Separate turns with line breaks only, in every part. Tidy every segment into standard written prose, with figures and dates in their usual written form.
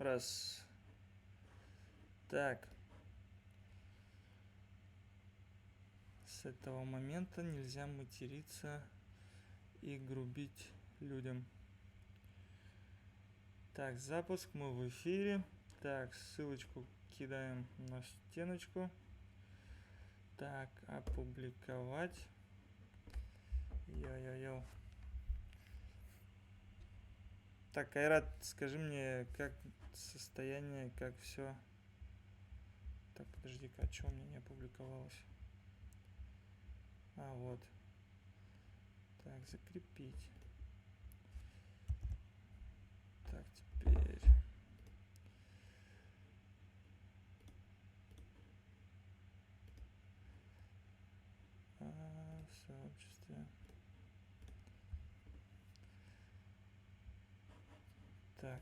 Раз. Так. С этого момента нельзя материться и грубить людям. Так, запуск, мы в эфире. Так, ссылочку кидаем на стеночку. Так, опубликовать. Йо-йо-йо. Так, Айрат, скажи мне, как состояние, как все. Так, подожди-ка, а что у меня не опубликовалось? А, вот. Так, закрепить. Так, теперь. В сообществе. Так.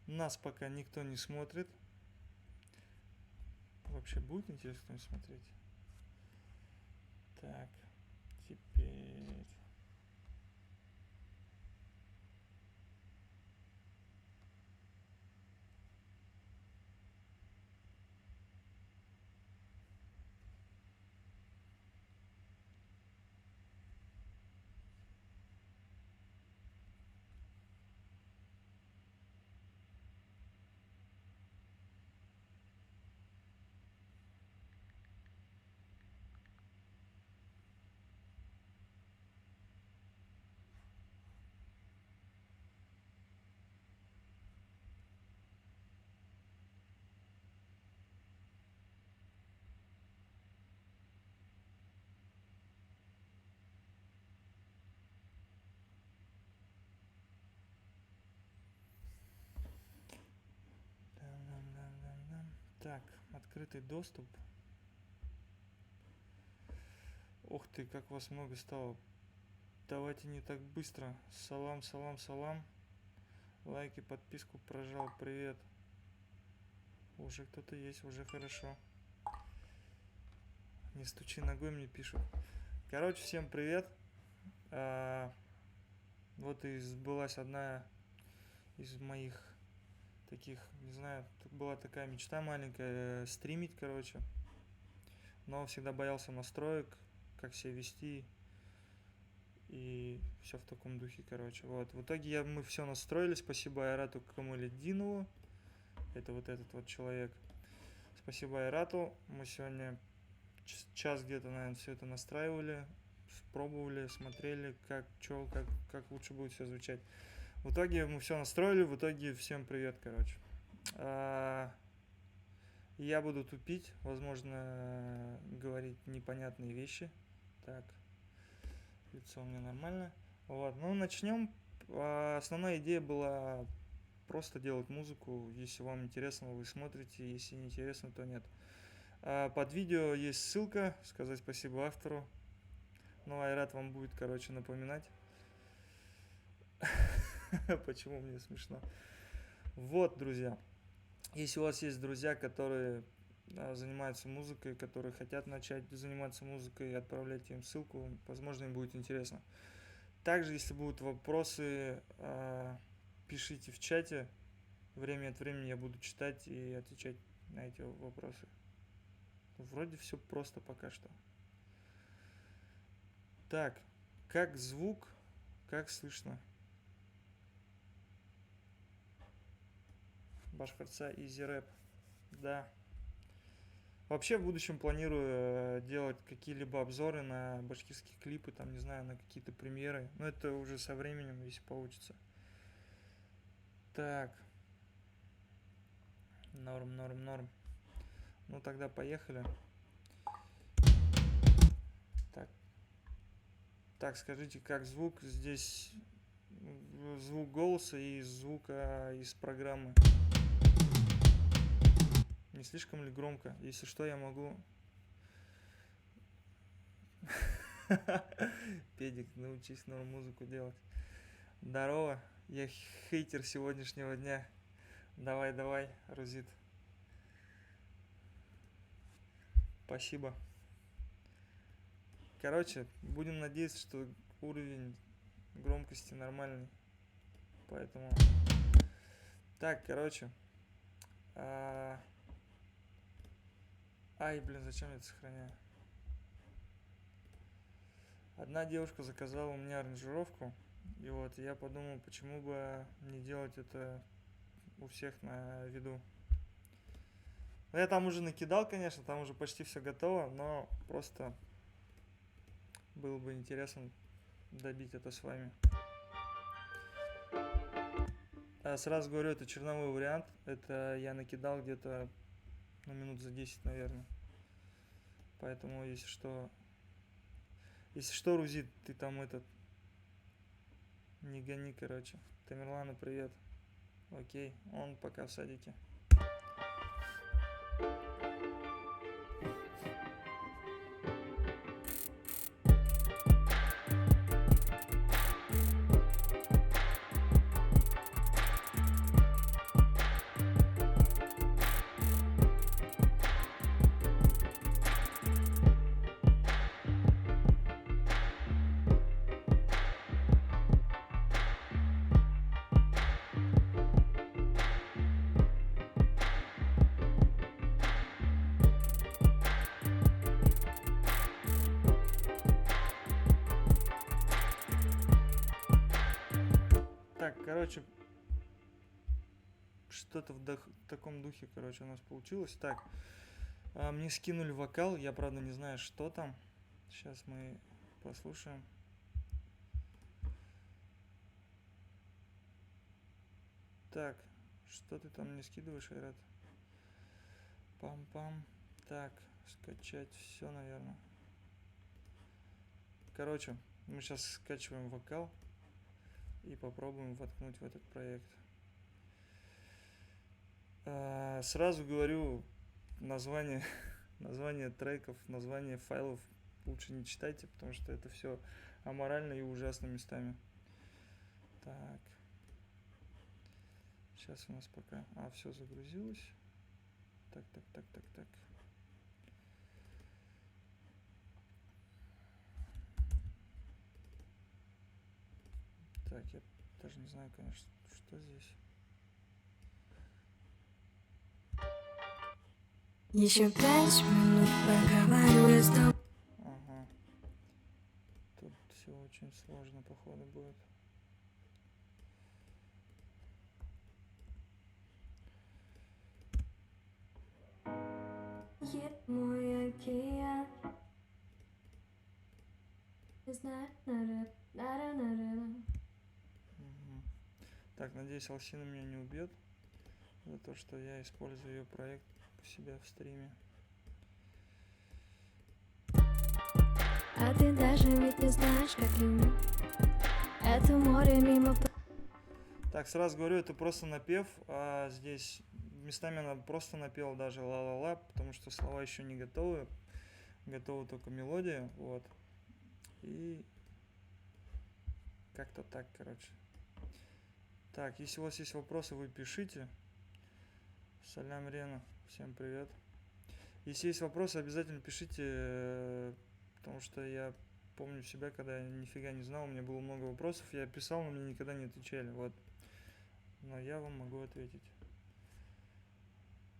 Нас пока никто не смотрит. Вообще будет интересно кто-нибудь смотреть? Так, теперь... Так, открытый доступ. Ух ты, как вас много стало. Давайте не так быстро. Салам, салам, салам. Лайки, подписку прожал, привет. Уже кто-то есть, уже хорошо. Не стучи ногой, мне пишут. Короче, всем привет. Вот и сбылась одна из моих таких, не знаю, была такая мечта маленькая, стримить, короче. Но всегда боялся настроек, как себя вести. И все в таком духе, короче. Вот. В итоге мы все настроили. Спасибо Айрату Камалетдинову. Это вот этот вот человек. Спасибо Айрату. Мы сегодня час где-то, наверное, все это настраивали. Пробовали, смотрели, как лучше будет все звучать. В итоге мы все настроили. В итоге всем привет, короче. Я буду тупить. Возможно, говорить непонятные вещи. Так. Лицо у меня нормально. Вот, ну начнем. Основная идея была просто делать музыку. Если вам интересно, вы смотрите. Если не интересно, то нет. Под видео есть ссылка. Сказать спасибо автору. Ну, Айрат вам будет, короче, напоминать. Почему мне смешно. Вот, друзья. Если у вас есть друзья, которые занимаются музыкой, которые хотят начать заниматься музыкой, отправляйте им ссылку. Возможно, им будет интересно. Также, если будут вопросы, пишите в чате. Время от времени я буду читать и отвечать на эти вопросы. Вроде все просто пока что. Так, как звук, как слышно? Башкортса Easy Rap. Да. Вообще в будущем планирую делать какие-либо обзоры на башкирские клипы, там, не знаю, на какие-то премьеры. Но это уже со временем, если получится. Так. Норм. Ну тогда поехали. Так, скажите, как звук? Здесь звук голоса и звука из программы. Не слишком ли громко? Если что, я могу... Педик, научись новую музыку делать. Здорово, я хейтер сегодняшнего дня. Давай, Рузит. Спасибо. Короче, будем надеяться, что уровень громкости нормальный. поэтому... Так, короче. Ай, блин, зачем я это сохраняю? Одна девушка заказала у меня аранжировку, и вот я подумал, почему бы не делать это у всех на виду. Ну, я там уже накидал, конечно, там уже почти все готово, но просто было бы интересно добить это с вами. Сразу говорю, это черновой вариант, это я накидал где-то минут за 10, наверное. Поэтому, если что, Рузит, ты там не гони, короче. Тамерлану привет. Окей, он пока в садике. Так, короче, что-то в таком духе, короче, у нас получилось. Так, мне скинули вокал, я, правда, не знаю, что там. Сейчас мы послушаем. Так, что ты там мне скидываешь, Айрат? Пам-пам. Так, скачать все, наверное. Короче, мы сейчас скачиваем вокал и попробуем воткнуть в этот проект. Сразу говорю, название треков, название файлов лучше не читайте, потому что это все аморально и ужасно местами. Так. Сейчас у нас пока... все загрузилось. Так. Так, я даже не знаю, конечно, что здесь.
Еще 5 минут поговариваю с тобой.
Ага. Тут все очень сложно, походу, будет.
Мой океан.
Так, надеюсь, Алсина меня не убьет за то, что я использую ее проект у себя в стриме.
А ты даже ведь не знаешь, как люблю это море мимо.
Так, сразу говорю, это просто напев, а здесь местами она просто напела даже ла-ла-ла, потому что слова еще не готовы, готова только мелодия, вот. И как-то так, короче. Так, если у вас есть вопросы, вы пишите. Салям, Рена, всем привет. Если есть вопросы, обязательно пишите, потому что я помню себя, когда я нифига не знал, у меня было много вопросов, я писал, но мне никогда не отвечали, вот. Но я вам могу ответить.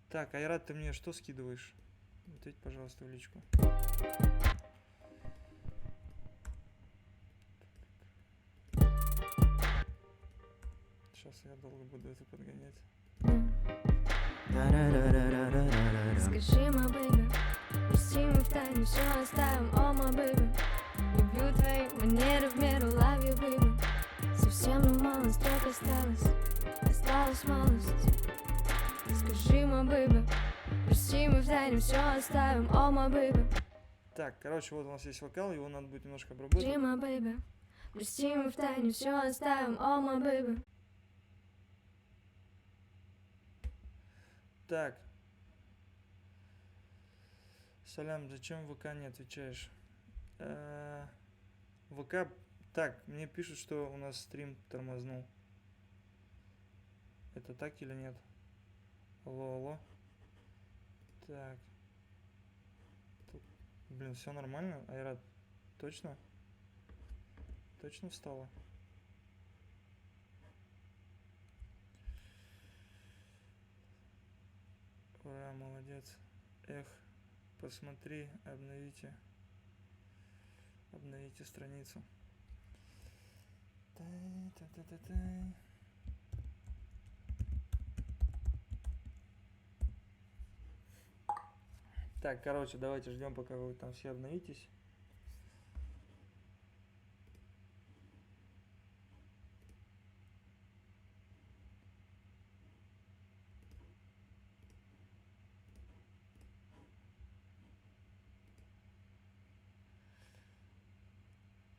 Так, Айрат, ты мне что скидываешь? Ответь, пожалуйста, в личку. Сейчас я долго буду это подгонять.
Скажи, мой бэйби, прости, мы в тайне все оставим, о, мой бэйби. Люблю твои манеры в меру, love you, baby. Совсем малость, только осталась малость. Скажи, мой бэйби, прости, мы в тайне все оставим, о, мой бэйби.
Так, короче, вот у нас есть вокал, его надо будет немножко обработать.
Скажи, мой бэйби, прости, мы в тайне все оставим, о, мой бэйби.
Так. Салям, зачем в ВК не отвечаешь? ВК... Так, мне пишут, что у нас стрим тормознул. Это так или нет? Алло. Так. Тут, блин, все нормально? Айрат, точно? Точно встала? Ура, молодец. Эх, посмотри, обновите страницу. Тай-та-та-та-тай. Так, короче, давайте ждем, пока вы там все обновитесь.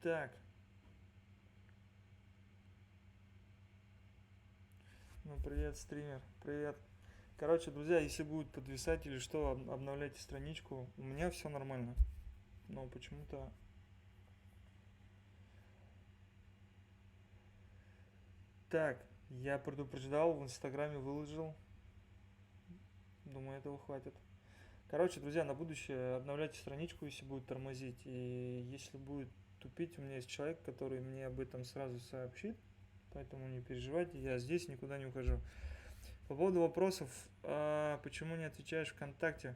Так. Ну, привет, стример. Привет. Короче, друзья, если будет подвисать или что, обновляйте страничку. У меня все нормально. Но почему-то... Так, я предупреждал, в инстаграме выложил. Думаю, этого хватит. Короче, друзья, на будущее обновляйте страничку, если будет тормозить. И если будет тупить, у меня есть человек, который мне об этом сразу сообщит. Поэтому не переживайте, я здесь никуда не ухожу. По поводу вопросов, почему не отвечаешь ВКонтакте?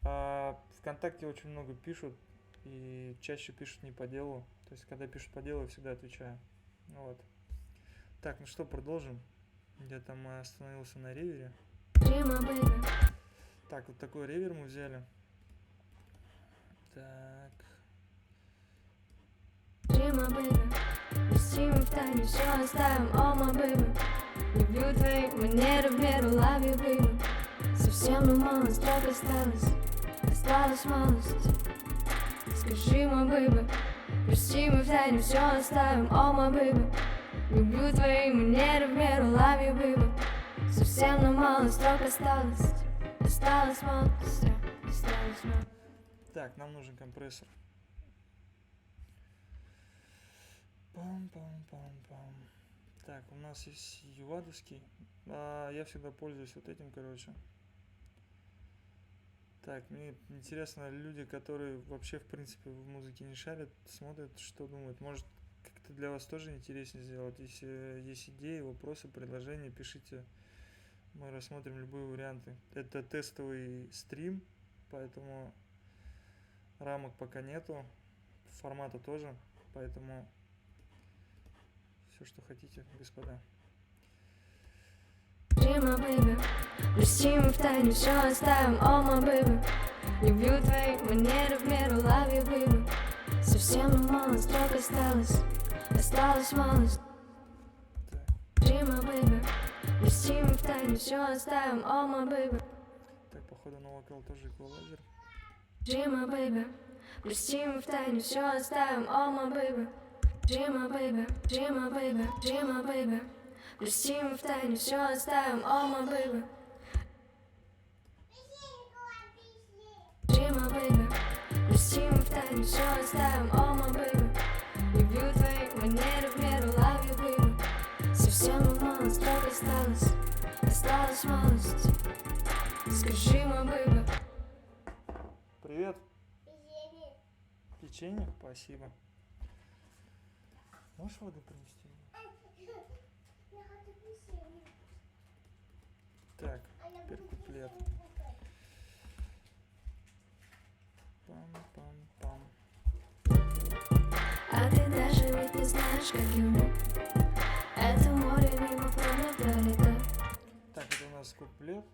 ВКонтакте очень много пишут, и чаще пишут не по делу. То есть, когда пишут по делу, я всегда отвечаю. Вот. Так, ну что, продолжим. Я там остановился на ревере. Так, вот такой ревер мы взяли. Так.
Прости, мы в тайне все оставим, oh my baby. Люблю твои манеры в меру, love you, baby. Совсем мало строк осталась малость. Скажи, мой baby, прости, мы в тайне все оставим, oh my baby. Люблю твои манеры в меру, love you, baby. Совсем мало строк осталась малость.
Так, нам нужен компрессор. Пам-пам-пам-пам. Так, у нас есть ювадовский. Я всегда пользуюсь вот этим, короче. Так, мне интересно, люди, которые вообще, в принципе, в музыке не шарят, смотрят, что думают. Может, как-то для вас тоже интереснее сделать. Если есть идеи, вопросы, предложения, пишите. Мы рассмотрим любые варианты. Это тестовый стрим, поэтому рамок пока нету. Формата тоже, поэтому... Все, что хотите, господа.
Прости, мы в тайне все оставим, oh my baby. Люблю твои манеры в меру, love you, baby. Совсем мало строк осталась малость. Прости, мы в тайне все оставим, oh my baby.
Так, походу на вокал тоже эквалайзер.
Прости, мы в тайне все оставим, oh my baby. Dreamer, baby. Прости, мы в тайне все оставим, oh my baby. Dreamer, baby. Прости, мы в тайне все оставим, oh my baby. Люблю твои манеры в меру, love you, baby. Совсем мало строк осталась малость. Скажи, мой baby.
Привет. Печенье? Спасибо. Можешь воду принести? Так, теперь куплет. Пам-пам-пам.
А ты даже ведь не знаешь, как люблю. Это море мимо пролетает.
Так, это у нас куплет.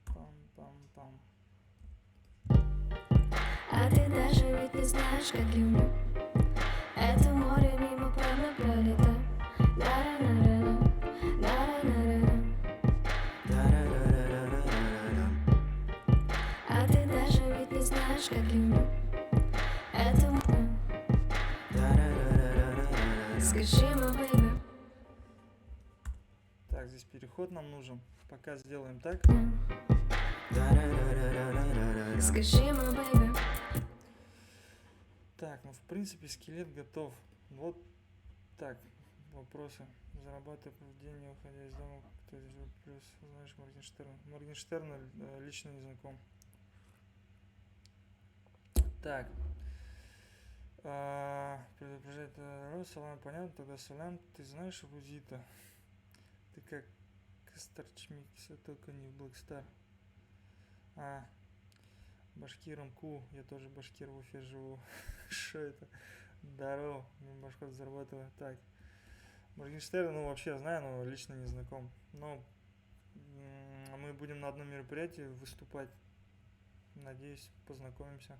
Пам-пам-пам.
А ты даже ведь не знаешь, как люблю. Это море мимо пролетает. А ты даже ведь не знаешь, как люблю. Это море. Скажи, мой baby.
Так, здесь переход нам нужен. Пока сделаем так.
Скажи, мой baby.
Так, ну в принципе скелет готов. Вот так, вопросы. Зарабатывая в день, не уходя из дома, кто из плюс, знаешь Моргенштерна. Моргенштерна лично не знаком. Так. Предупреждает Салам, понятно, тогда Салам, ты знаешь Рузита? Ты как Старчмикс, только не в Blackstar. А, Башкиром Ку, я тоже башкир, в Уфе живу. Что это? Здорово, башкор зарабатываю. Так, Моргенштерн, ну вообще знаю, но лично не знаком. Но мы будем на одном мероприятии выступать. Надеюсь, познакомимся.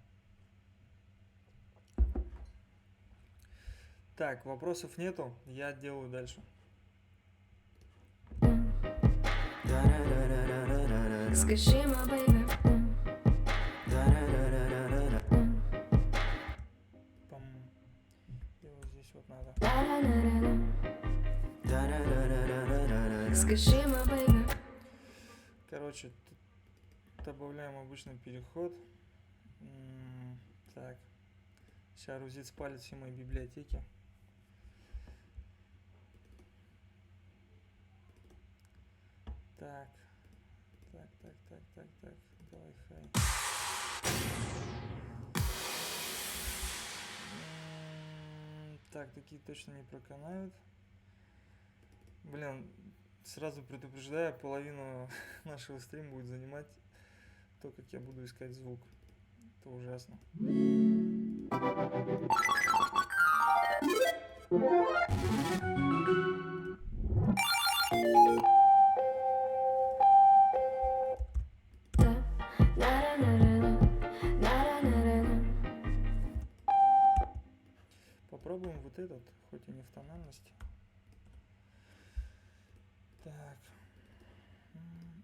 Так, вопросов нету, я делаю дальше.
Скажи, my baby.
По-моему, и вот здесь вот надо.
Скажи, my baby.
Короче, тут добавляем обычный переход. Так. Сейчас Рузит спалит все мои библиотеки. Так. Так. Давай, хай. Так, такие точно не проканают. Блин, сразу предупреждаю, половину нашего стрима будет занимать то, как я буду искать звук. Это ужасно. Попробуем вот этот, хоть и не в тональности. Так.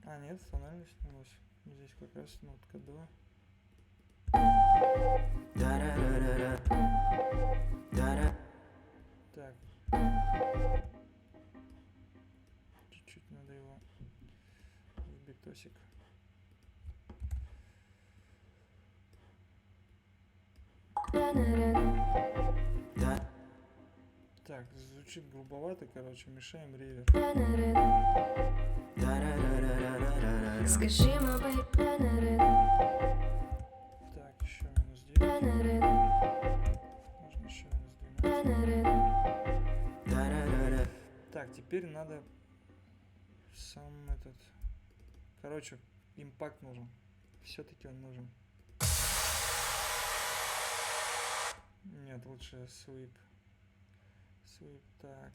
А, нет, в тональность снялось. Здесь как раз нотка 2. Так. Чуть-чуть надо его в битосик. Так, звучит грубовато, короче, мешаем ревер.
Скажи, my baby.
Так, еще минус 9. Можно еще минус 12. Так, теперь надо сам этот... Короче, импакт нужен. Все-таки он нужен. Нет, лучше sweep. Sweep, так.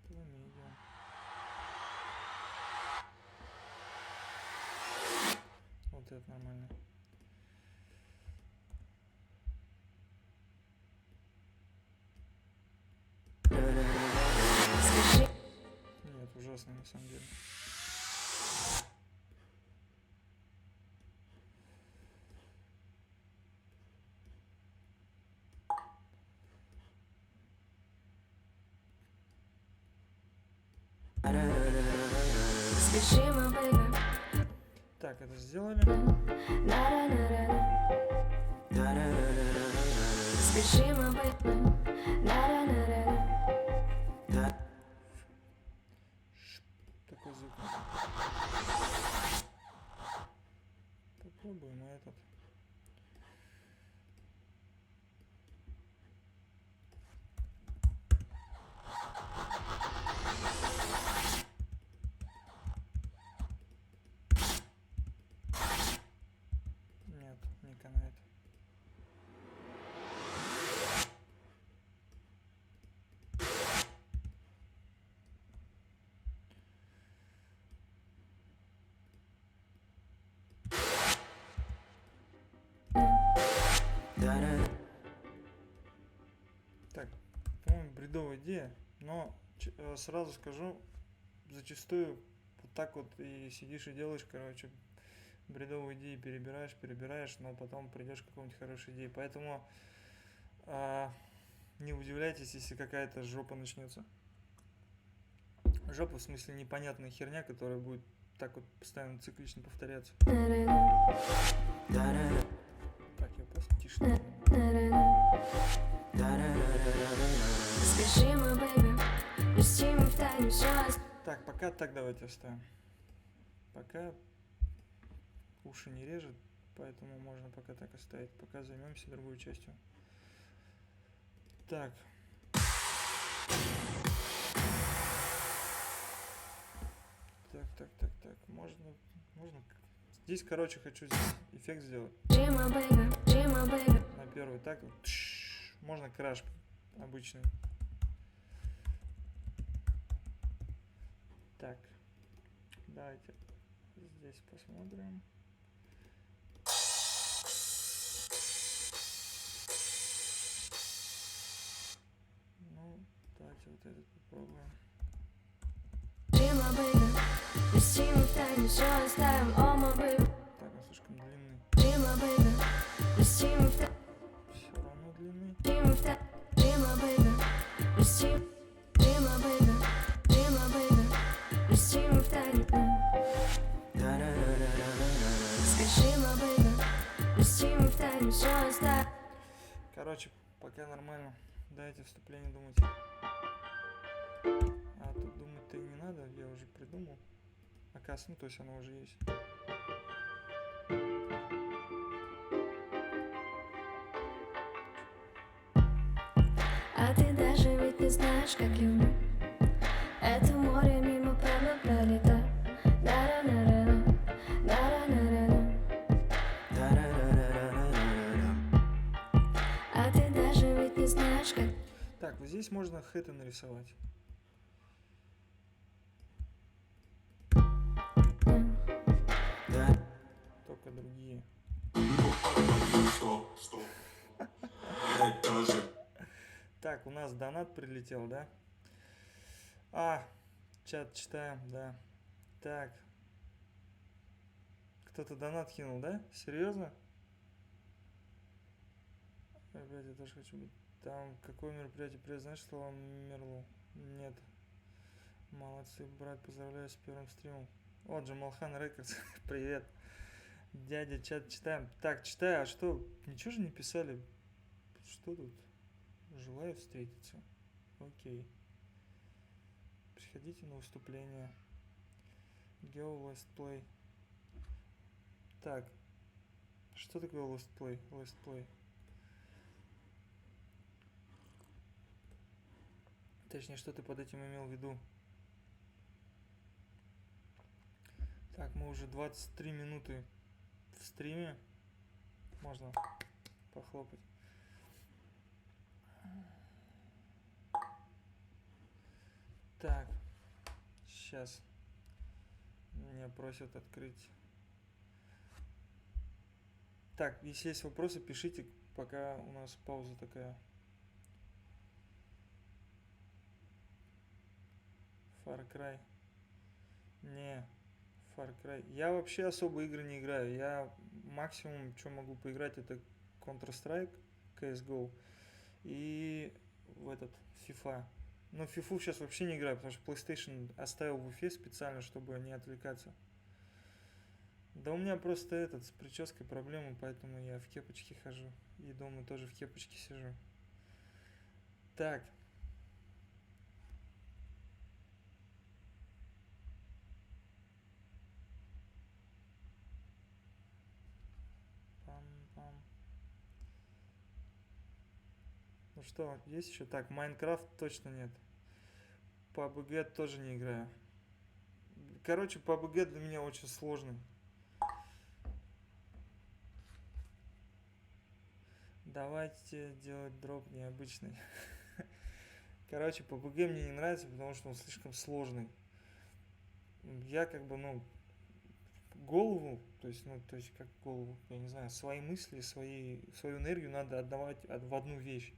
Туда мы идем. Вот это нормально.
Скажи.
Нет, ужасно на самом деле.
Скажи, my baby.
Так, это сделали.
Скажи, my baby.
Такой звук. Попробуем этот. Нет, не канает. Так, по-моему, бредовая идея, но сразу скажу, зачастую вот так вот и сидишь и делаешь, короче, бредовые идеи перебираешь, но потом придешь к какой-нибудь хорошей идее. Поэтому не удивляйтесь, если какая-то жопа начнется. Жопа в смысле непонятная херня, которая будет так вот постоянно циклично повторяться. Так, я просто тише.
Скажи, my baby. Прости, мы в тайне все.
Так, пока так давайте оставим. Пока уши не режет, поэтому можно пока так оставить. Пока займемся другой частью. Так. Так. Можно. Здесь, короче, хочу здесь эффект сделать.
Джима, бэйби.
На первый так. Можно краш обычный. Так. Давайте здесь посмотрим. Ну, давайте вот этот попробуем.
Джима, бэйби. Вести мы в тайне, все оставим, о мой бэйби.
Так, он слишком длинный.
Джима, бэйби. Вести мы в тайне.
Все равно длинный.
Джима, бэйби. Вести. Джима, бэйби. Вести мы в тайне. Скажи, мой бэйби. Вести мы в тайне, все оставим.
Короче, пока нормально. Дайте вступление думать. А тут думать-то и не надо, я уже придумал. Оказывается, ну то есть оно уже есть.
А ты даже ведь не знаешь, как люблю. Это море мимо правда пролетает. А ты даже ведь не знаешь, как...
Так, вот здесь можно хэты нарисовать. Только другие. Так, у нас донат прилетел, да? Чат читаем, да. Так. Кто-то донат кинул, да? Серьезно? Опять я тоже хочу быть. Там какое мероприятие? Привет, знаешь слово Мерлу? Нет. Молодцы, брат, поздравляю с первым стримом. Вот Джамалхан Рекордс, привет. Дядя, чат читаем. Так, читаю, а что? Ничего же не писали? Что тут? Желаю встретиться. Окей. Приходите на выступление. Go Last Play. Так. Что такое Last Play? Last Play. Точнее, что ты под этим имел в виду? Так, мы уже 23 минуты в стриме. Можно похлопать. Так, сейчас меня просят открыть. Так, если есть вопросы, пишите, пока у нас пауза такая. Far Cry. Не, Far Cry. Я вообще особо игры не играю. Я максимум, что могу поиграть, это Counter-Strike, CSGO и в этот FIFA. Но в FIFA сейчас вообще не играю, потому что PlayStation оставил в Уфе специально, чтобы не отвлекаться. Да у меня просто с прической проблемы, поэтому я в кепочке хожу. И дома тоже в кепочке сижу. Так. Пам-пам. Ну что, есть еще? Так, Майнкрафт точно нет. PUBG тоже не играю. Короче, PUBG для меня очень сложный. Давайте делать дроп необычный. Короче, PUBG мне не нравится, потому что он слишком сложный. Я голову, то есть как голову, я не знаю, свои мысли, свою энергию надо отдавать в одну вещь.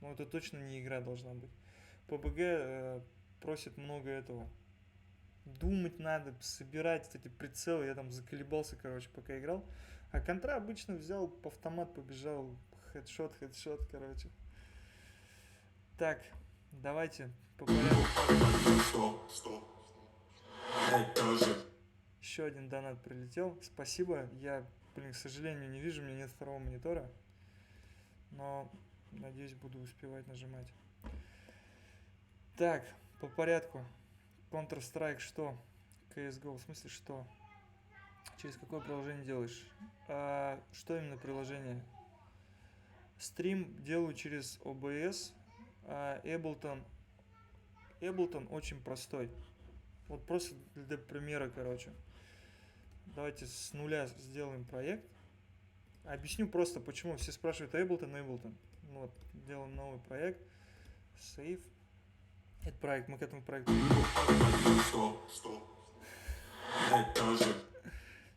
Но это точно не игра должна быть. PUBG просит много этого. Думать надо, собирать эти прицелы. Я там заколебался, короче, пока играл. А контра обычно взял, по автомат побежал. Хедшот, короче. Так, давайте по порядку. Еще один донат прилетел. Спасибо. Я, к сожалению, не вижу, у меня нет второго монитора. Но, надеюсь, буду успевать нажимать. Так, по порядку. Counter-Strike что? CSGO, в смысле что? Через какое приложение делаешь? Что именно приложение? Стрим делаю через OBS, Ableton. Ableton очень простой. Вот просто для примера, короче. Давайте с нуля сделаем проект. Объясню просто, почему все спрашивают Ableton. Ну вот, делаем новый проект. Save. Это проект, мы к этому проекту.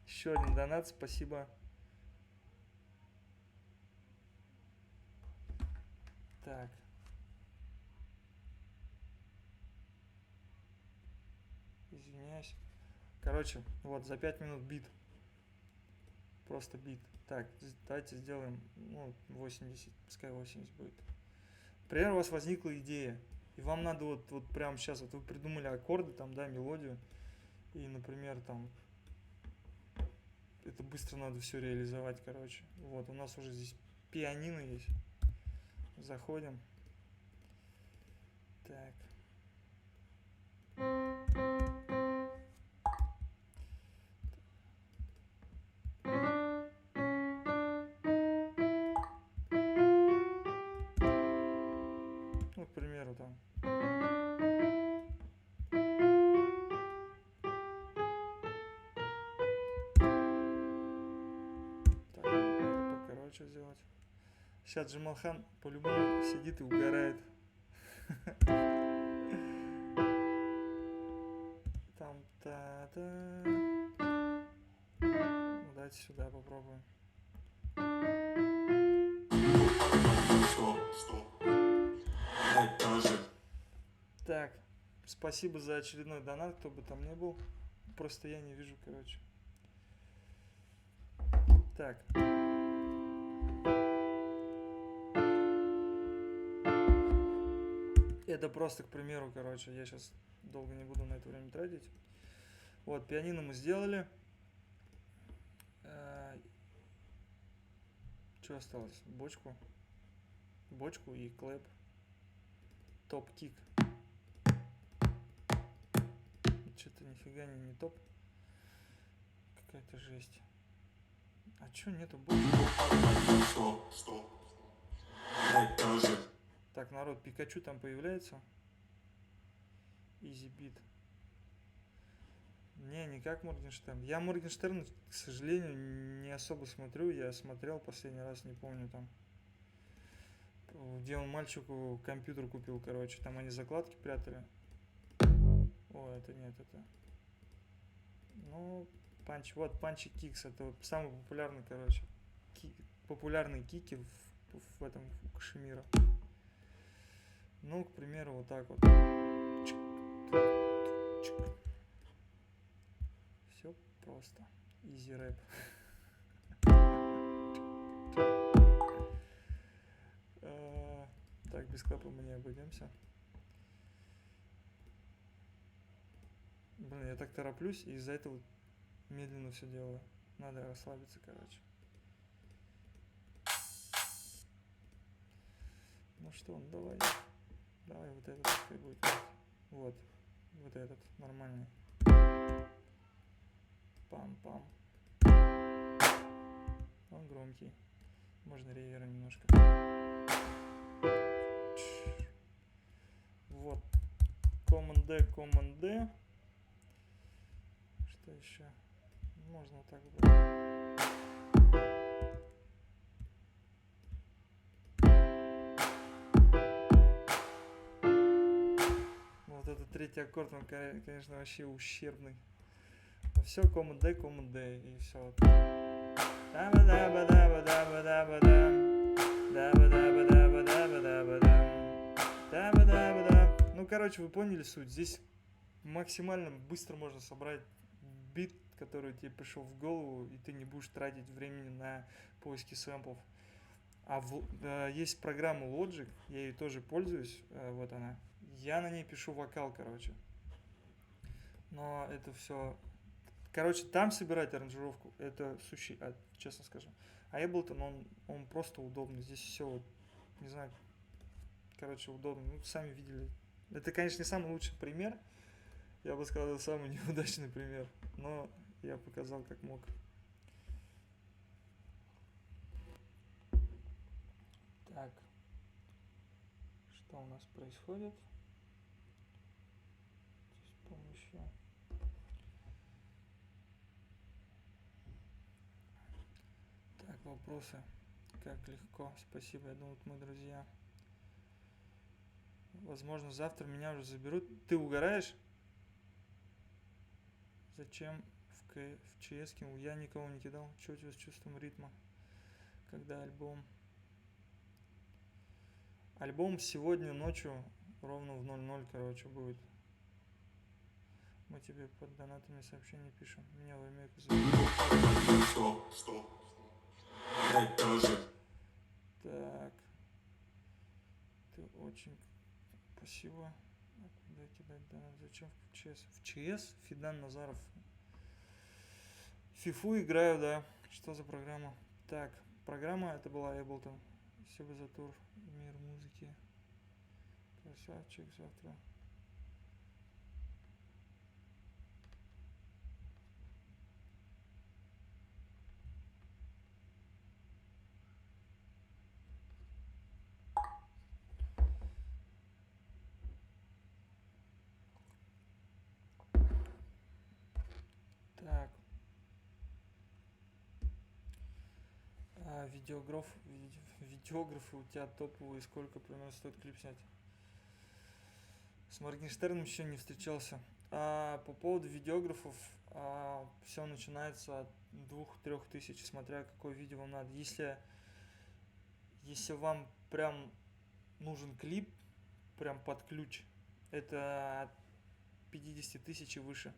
Еще один донат, спасибо. Так. Извиняюсь. Короче, вот за 5 минут бит. Просто бит. Так, давайте сделаем, ну, 80, пускай 80 будет. Например, у вас возникла идея, и вам надо вот прямо сейчас, вот вы придумали аккорды, там, да, мелодию, и, например, там, это быстро надо все реализовать, короче. Вот, у нас уже здесь пианино есть. Заходим. Так. Ну, к примеру, там. Так, это покороче сделать. Сейчас Джамалхан по-любому сидит и угорает. Там та-та. Ну, давайте сюда попробуем. Так, спасибо за очередной донат, кто бы там ни был. Просто я не вижу, короче. Так. Это просто, к примеру, короче, я сейчас долго не буду на это время тратить. Вот, пианино мы сделали. Что осталось? Бочку и клэп. Топ-кик. Что-то нифига не топ. Какая-то жесть. А чё нету бочки? Так, народ, Пикачу там появляется. Easy beat. Не как Моргенштерн. Я Моргенштерн, к сожалению, не особо смотрю. Я смотрел последний раз, не помню там. Где он мальчику компьютер купил, короче. Там они закладки прятали. О, это нет, это. Ну, панч. Вот Панчи Кикс. Это вот самый популярный, короче. Популярные кики в этом Кашемира. Ну, к примеру, вот так вот. Все просто. Easy рэп. Так, без клэпа мы не обойдемся. Блин, я так тороплюсь, и из-за этого медленно все делаю. Надо расслабиться, короче. Ну что, ну давай. Давай вот этот пускай будет. Вот этот нормальный. Пам-пам. Он громкий. Можно ревера немножко. Вот. Command D. Что еще? Можно вот так вот. Вот этот третий аккорд, он, конечно, вообще ущербный. Но все, Command D, и все. Ну, короче, вы поняли суть. Здесь максимально быстро можно собрать бит, который тебе пришел в голову, и ты не будешь тратить времени на поиски сэмплов. Есть программа Logic, я ей тоже пользуюсь, вот она. Я на ней пишу вокал, короче. Но это все... Короче, там собирать аранжировку, это сущий ад, честно скажу. А Ableton, он просто удобный. Здесь все, вот, не знаю, короче, удобно. Ну, сами видели. Это, конечно, не самый лучший пример. Я бы сказал, это самый неудачный пример. Но я показал, как мог. Так. Что у нас происходит? С помощью... Так, вопросы. Как легко. Спасибо, я думаю, мы друзья. Возможно, завтра меня уже заберут. Ты угораешь? Зачем в ЧС кинул? Я никого не кидал. Что у тебя с чувством ритма? Когда альбом? Альбом сегодня ночью ровно в 00, короче, будет. Мы тебе под донатами сообщения пишем. Меня в Америку заберут. Так. Ты очень... Спасибо. Куда кидать донат? Зачем в ЧС? В ЧС? Фидан Назаров. Фифу играю, да. Что за программа? Так, программа это была Ableton. Спасибо за тур. Мир музыки. Красавчик завтра. Так. Видеографы у тебя топовые. Сколько примерно стоит клип снять? С Моргенштерном еще не встречался. По поводу видеографов, все начинается от 2-3 тысяч, смотря какое видео вам надо. Если вам прям нужен клип, прям под ключ, это от 50 тысяч и выше.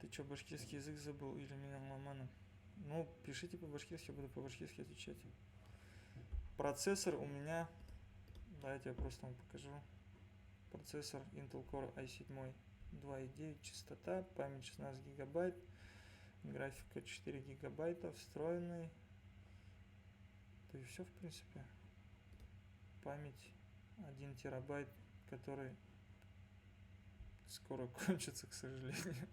Ты что, башкирский язык забыл или меня ломаном? Ну, пишите по-башкирски, я буду по-башкирски отвечать. Процессор у меня, давайте я просто вам покажу. Процессор Intel Core i7 2.9, частота, память 16 гигабайт, графика 4 гигабайта, встроенный. Да и все, в принципе. Память 1 терабайт, который скоро кончится, к сожалению.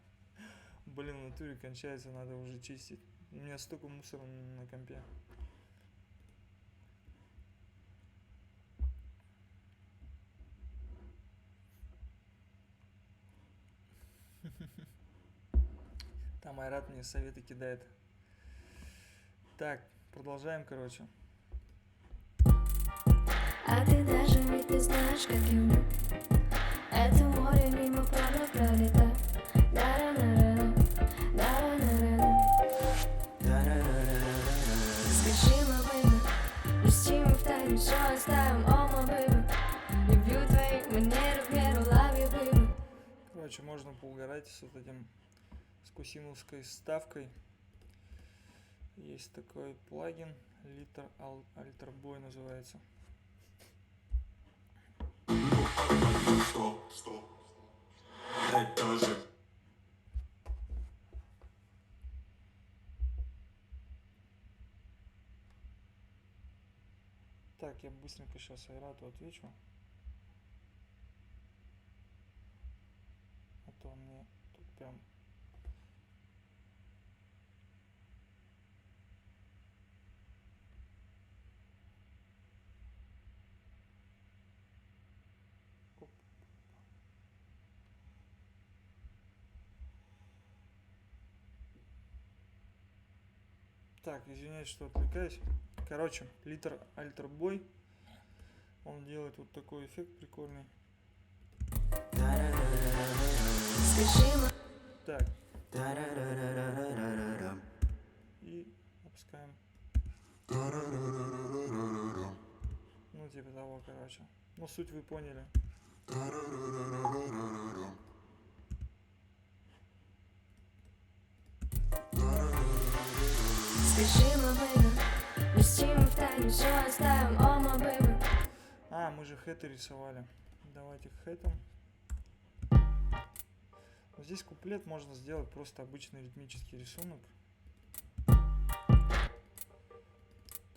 Блин, в натуре кончается, надо уже чистить. У меня столько мусора на компе. Там Айрат мне советы кидает. Так, продолжаем, короче.
А ты даже ведь не знаешь, как ему. Это море мимо вправо пролетает. Скажи, мой бэйби, пусти мы в тайну, все оставим, о, мой бэйби. Люблю твои манеры, в меру, love you, baby.
Короче, можно поугарать с вот этим, с кусимовской ставкой. Есть такой плагин, Alter Boy называется. Так, я быстренько сейчас Айрату отвечу. А то мне тут прям... Так, извиняюсь, что отвлекаюсь. Короче, Alter Boy, он делает вот такой эффект прикольный. Так. И опускаем. Ну, типа того, короче. Ну, суть вы поняли.
Скажи, мой бэйби, пусти мы в тайну, все оставим, о, мой бэйби.
Мы же хэты рисовали. Давайте хэтом. Вот здесь куплет можно сделать просто обычный ритмический рисунок.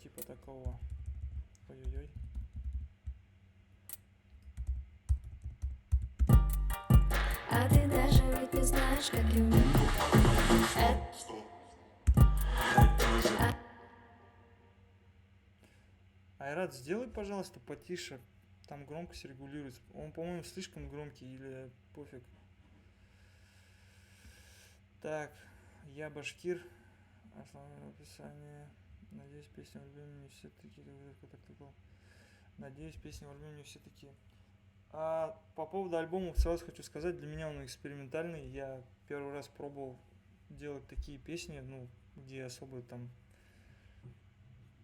Типа такого. Ой-ой-ой.
А ты даже ведь не знаешь, как ему.
Айрат, сделай, пожалуйста, потише. Там громкость регулируется. Он, по-моему, слишком громкий или пофиг. Так, я башкир. Основное описание. Надеюсь, песни в альбоме не все такие. Надеюсь, песни в альбоме не все такие. А по поводу альбома сразу хочу сказать, для меня он экспериментальный. Я первый раз пробовал делать такие песни, ну, где особо там,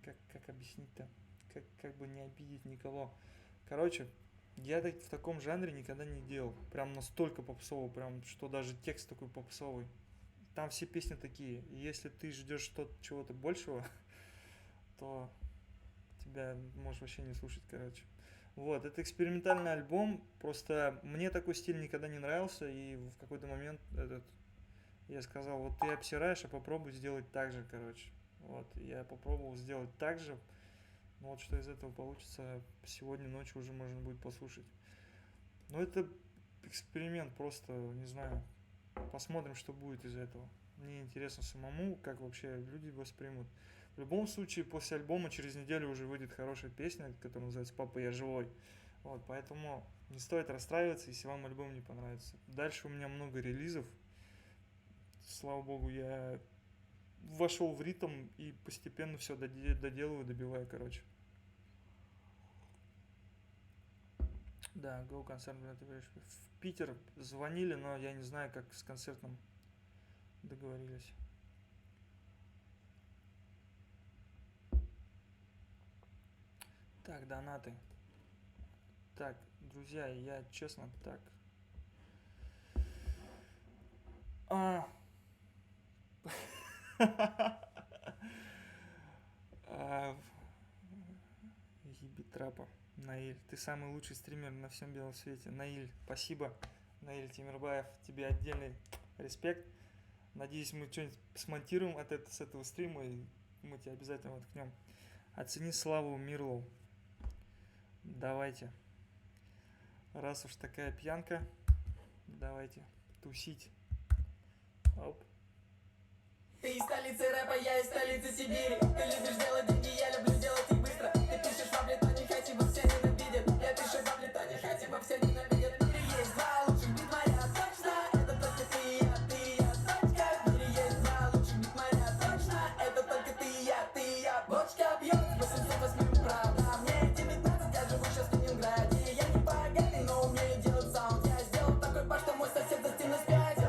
как объяснить-то, как бы не обидеть никого. Короче, я в таком жанре никогда не делал. Прям настолько попсово, прям, что даже текст такой попсовый. Там все песни такие. И если ты ждешь чего-то большего, то тебя можешь вообще не слушать, короче. Вот, это экспериментальный альбом, просто мне такой стиль никогда не нравился, и в какой-то момент я сказал, вот ты обсираешь, а попробуй сделать так же, короче. Вот, я попробовал сделать так же, но вот что из этого получится, сегодня ночью уже можно будет послушать. Но это эксперимент, просто, не знаю, посмотрим, что будет из этого. Мне интересно самому, как вообще люди воспримут. В любом случае, после альбома через неделю уже выйдет хорошая песня, которая называется «Папа, я живой». Вот, поэтому не стоит расстраиваться, если вам альбом не понравится. Дальше у меня много релизов. Слава богу, я вошел в ритм и постепенно все доделываю, добиваю, короче. Да, Go концерт, в Питер звонили, но я не знаю, как с концертом договорились. Так, донаты. Так, друзья, я честно так. Ебитрапа. Наиль, ты самый лучший стример на всем белом свете. Наиль, спасибо. Наиль Тимирбаев, тебе отдельный респект. Надеюсь, мы что-нибудь смонтируем с этого стрима, и мы тебя обязательно воткнем. Оцени Славу Мирлоу. Давайте. Раз уж такая пьянка, давайте тусить. Оп.
Ты из столицы рэпа, я из столицы Сибири. Ты любишь делать деньги, я люблю делать их быстро. Ты пишешь в облетоне, хоть его все ненавидят. Я пишу в облетоне, хоть его все ненавидят. В мире есть два лучших битмаря, точно. Это только ты и я, точка. В мире есть два лучших битмаря, точно. Это только ты и я, бочка бьет 808 правда. Мне 19, я живу сейчас в Ленинграде. Я не богатый, но умею делать саунд. Я сделал такой паш, что мой сосед за стеной спятил.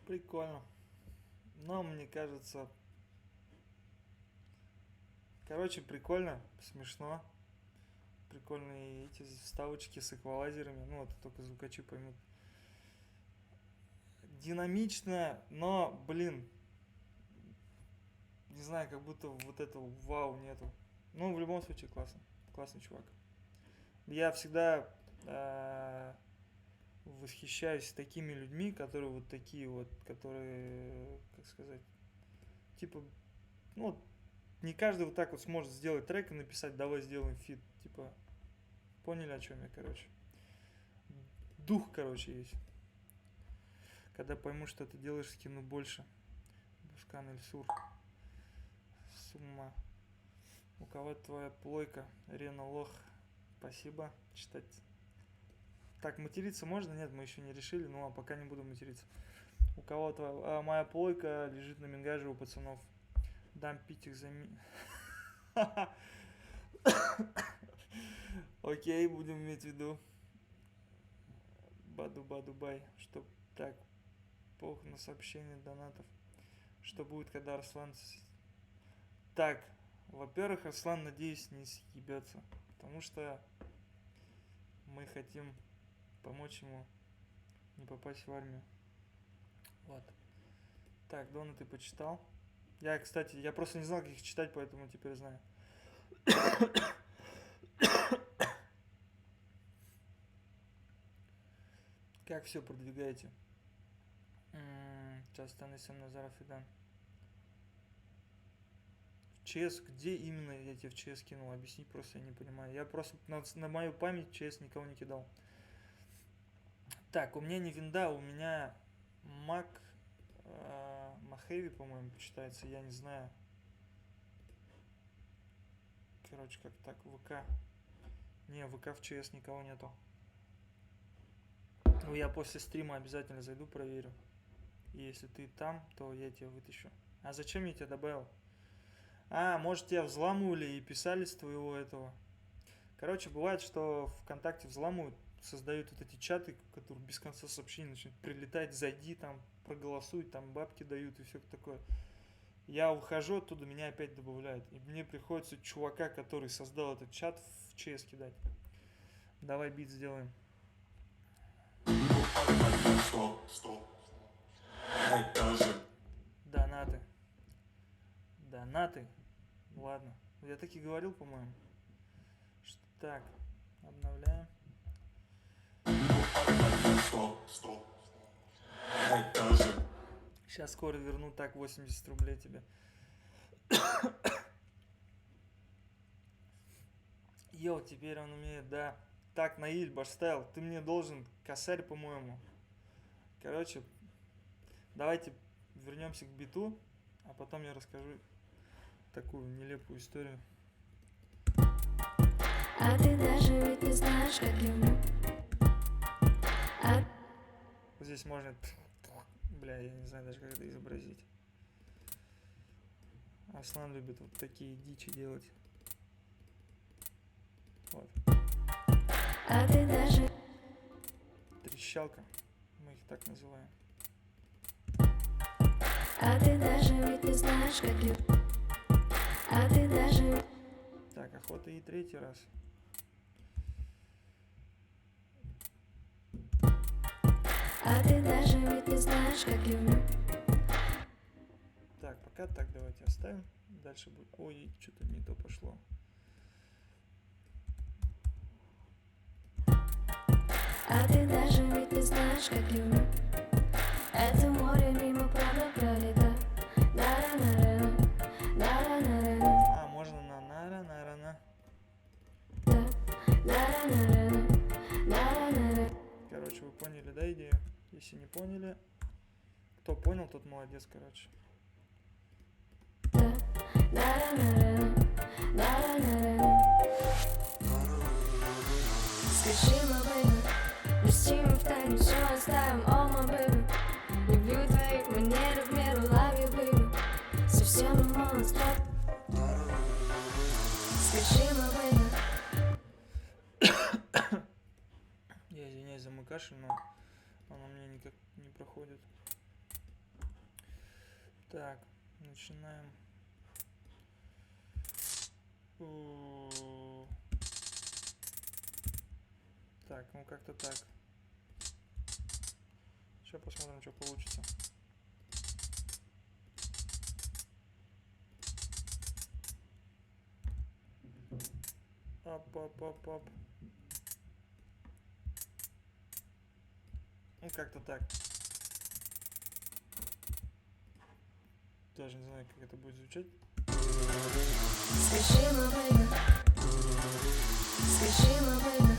Прикольно. Но мне кажется... Короче, прикольно, смешно. Прикольные эти вставочки с эквалайзерами. Ну, это только звукачи поймут. Динамично, но, блин, не знаю, как будто вот этого вау нету. Ну, в любом случае, классно. Классный чувак. Я всегда восхищаюсь такими людьми, которые вот такие вот, которые, как сказать, типа, ну, не каждый вот так вот сможет сделать трек и написать «давай сделаем фит». Типа, поняли, о чем я, короче. Дух, короче, есть. Когда пойму, что ты делаешь, скину больше. Бушкан Эльсур. Сумма. У кого твоя плойка? Рена Лох. Спасибо. Читать. Так, материться можно? Нет, мы еще не решили, ну а пока не буду материться. У кого твоя... моя плойка лежит на мингаже у пацанов. Дам пить их за Окей, будем иметь в виду. Баду-баду-бай. Что так, пох на сообщение донатов. Что будет, когда Арслан... Так, во-первых, Арслан, надеюсь, не съебется. Потому что мы хотим помочь ему не попасть в армию. Вот. Так, Дона ты почитал. Я, кстати, я просто не знал, как их читать, поэтому теперь знаю. Как все продвигаете? Сейчас Станислав Назаров и Дан. В ЧС, где именно я тебе в ЧС кинул? Объяснить просто я не понимаю. Я просто на мою память ЧС никого не кидал. Так, у меня не винда, у меня Мак Махеви, по-моему, почитается, я не знаю. Короче, как так, ВК. Не, ВК в ЧС никого нету. Ну, я после стрима обязательно зайду, проверю. И если ты там, то я тебя вытащу. А зачем я тебя добавил? А, может, тебя взламывали и писали с твоего этого. Короче, бывает, что ВКонтакте взламывают, создают вот эти чаты, которые без конца сообщений начинают прилетать, зайди там, проголосуй, там бабки дают и все такое. Я ухожу оттуда, меня опять добавляют. И мне приходится чувака, который создал этот чат, в ЧС кидать. Давай бит сделаем.
Стоп. Это же.
Донаты. Донаты. Ладно. Я так и говорил, по-моему. Так, обновляем.
Стоп. Это же.
Сейчас скоро верну, так, 80 рублей тебе. Йоу, теперь он умеет, да. Так, Наиль, Башстайл, ты мне должен косарь, по-моему. Короче, давайте вернемся к биту, а потом я расскажу такую нелепую историю.
А ты даже ведь не знаешь, как ему.
Вот здесь можно... Бля, я не знаю даже, как это изобразить. Аслан любит вот такие дичи делать. Вот.
А ты даже...
Трещалка. Мы их так называем.
А ты даже ведь не знаешь, как ему. А ты даже...
Так, охота и третий раз.
А ты даже ведь не знаешь, как ему.
Так, пока так давайте оставим. Дальше будет... Ой, что-то не то пошло.
А ты даже ведь не знаешь, как ему. Это море мимо правда пролетает.
А, можно на нара. Короче, вы поняли, да, идею? Если не поняли, кто понял, тот молодец, короче.
Скажи, мой baby, прости мы в тайне все оставим, oh my baby. Люблю твои манеры в меру, love you, baby. Совсем не монстр. Скажи, мой baby.
Я извиняюсь за мой кашель, но он у меня никак не проходит. Так, начинаем. Так, ну как-то так. Сейчас посмотрим, что получится. Оп. Ну как-то так. Даже не знаю, как это будет звучать.
Скажи, мой baby. Скажи, мой baby.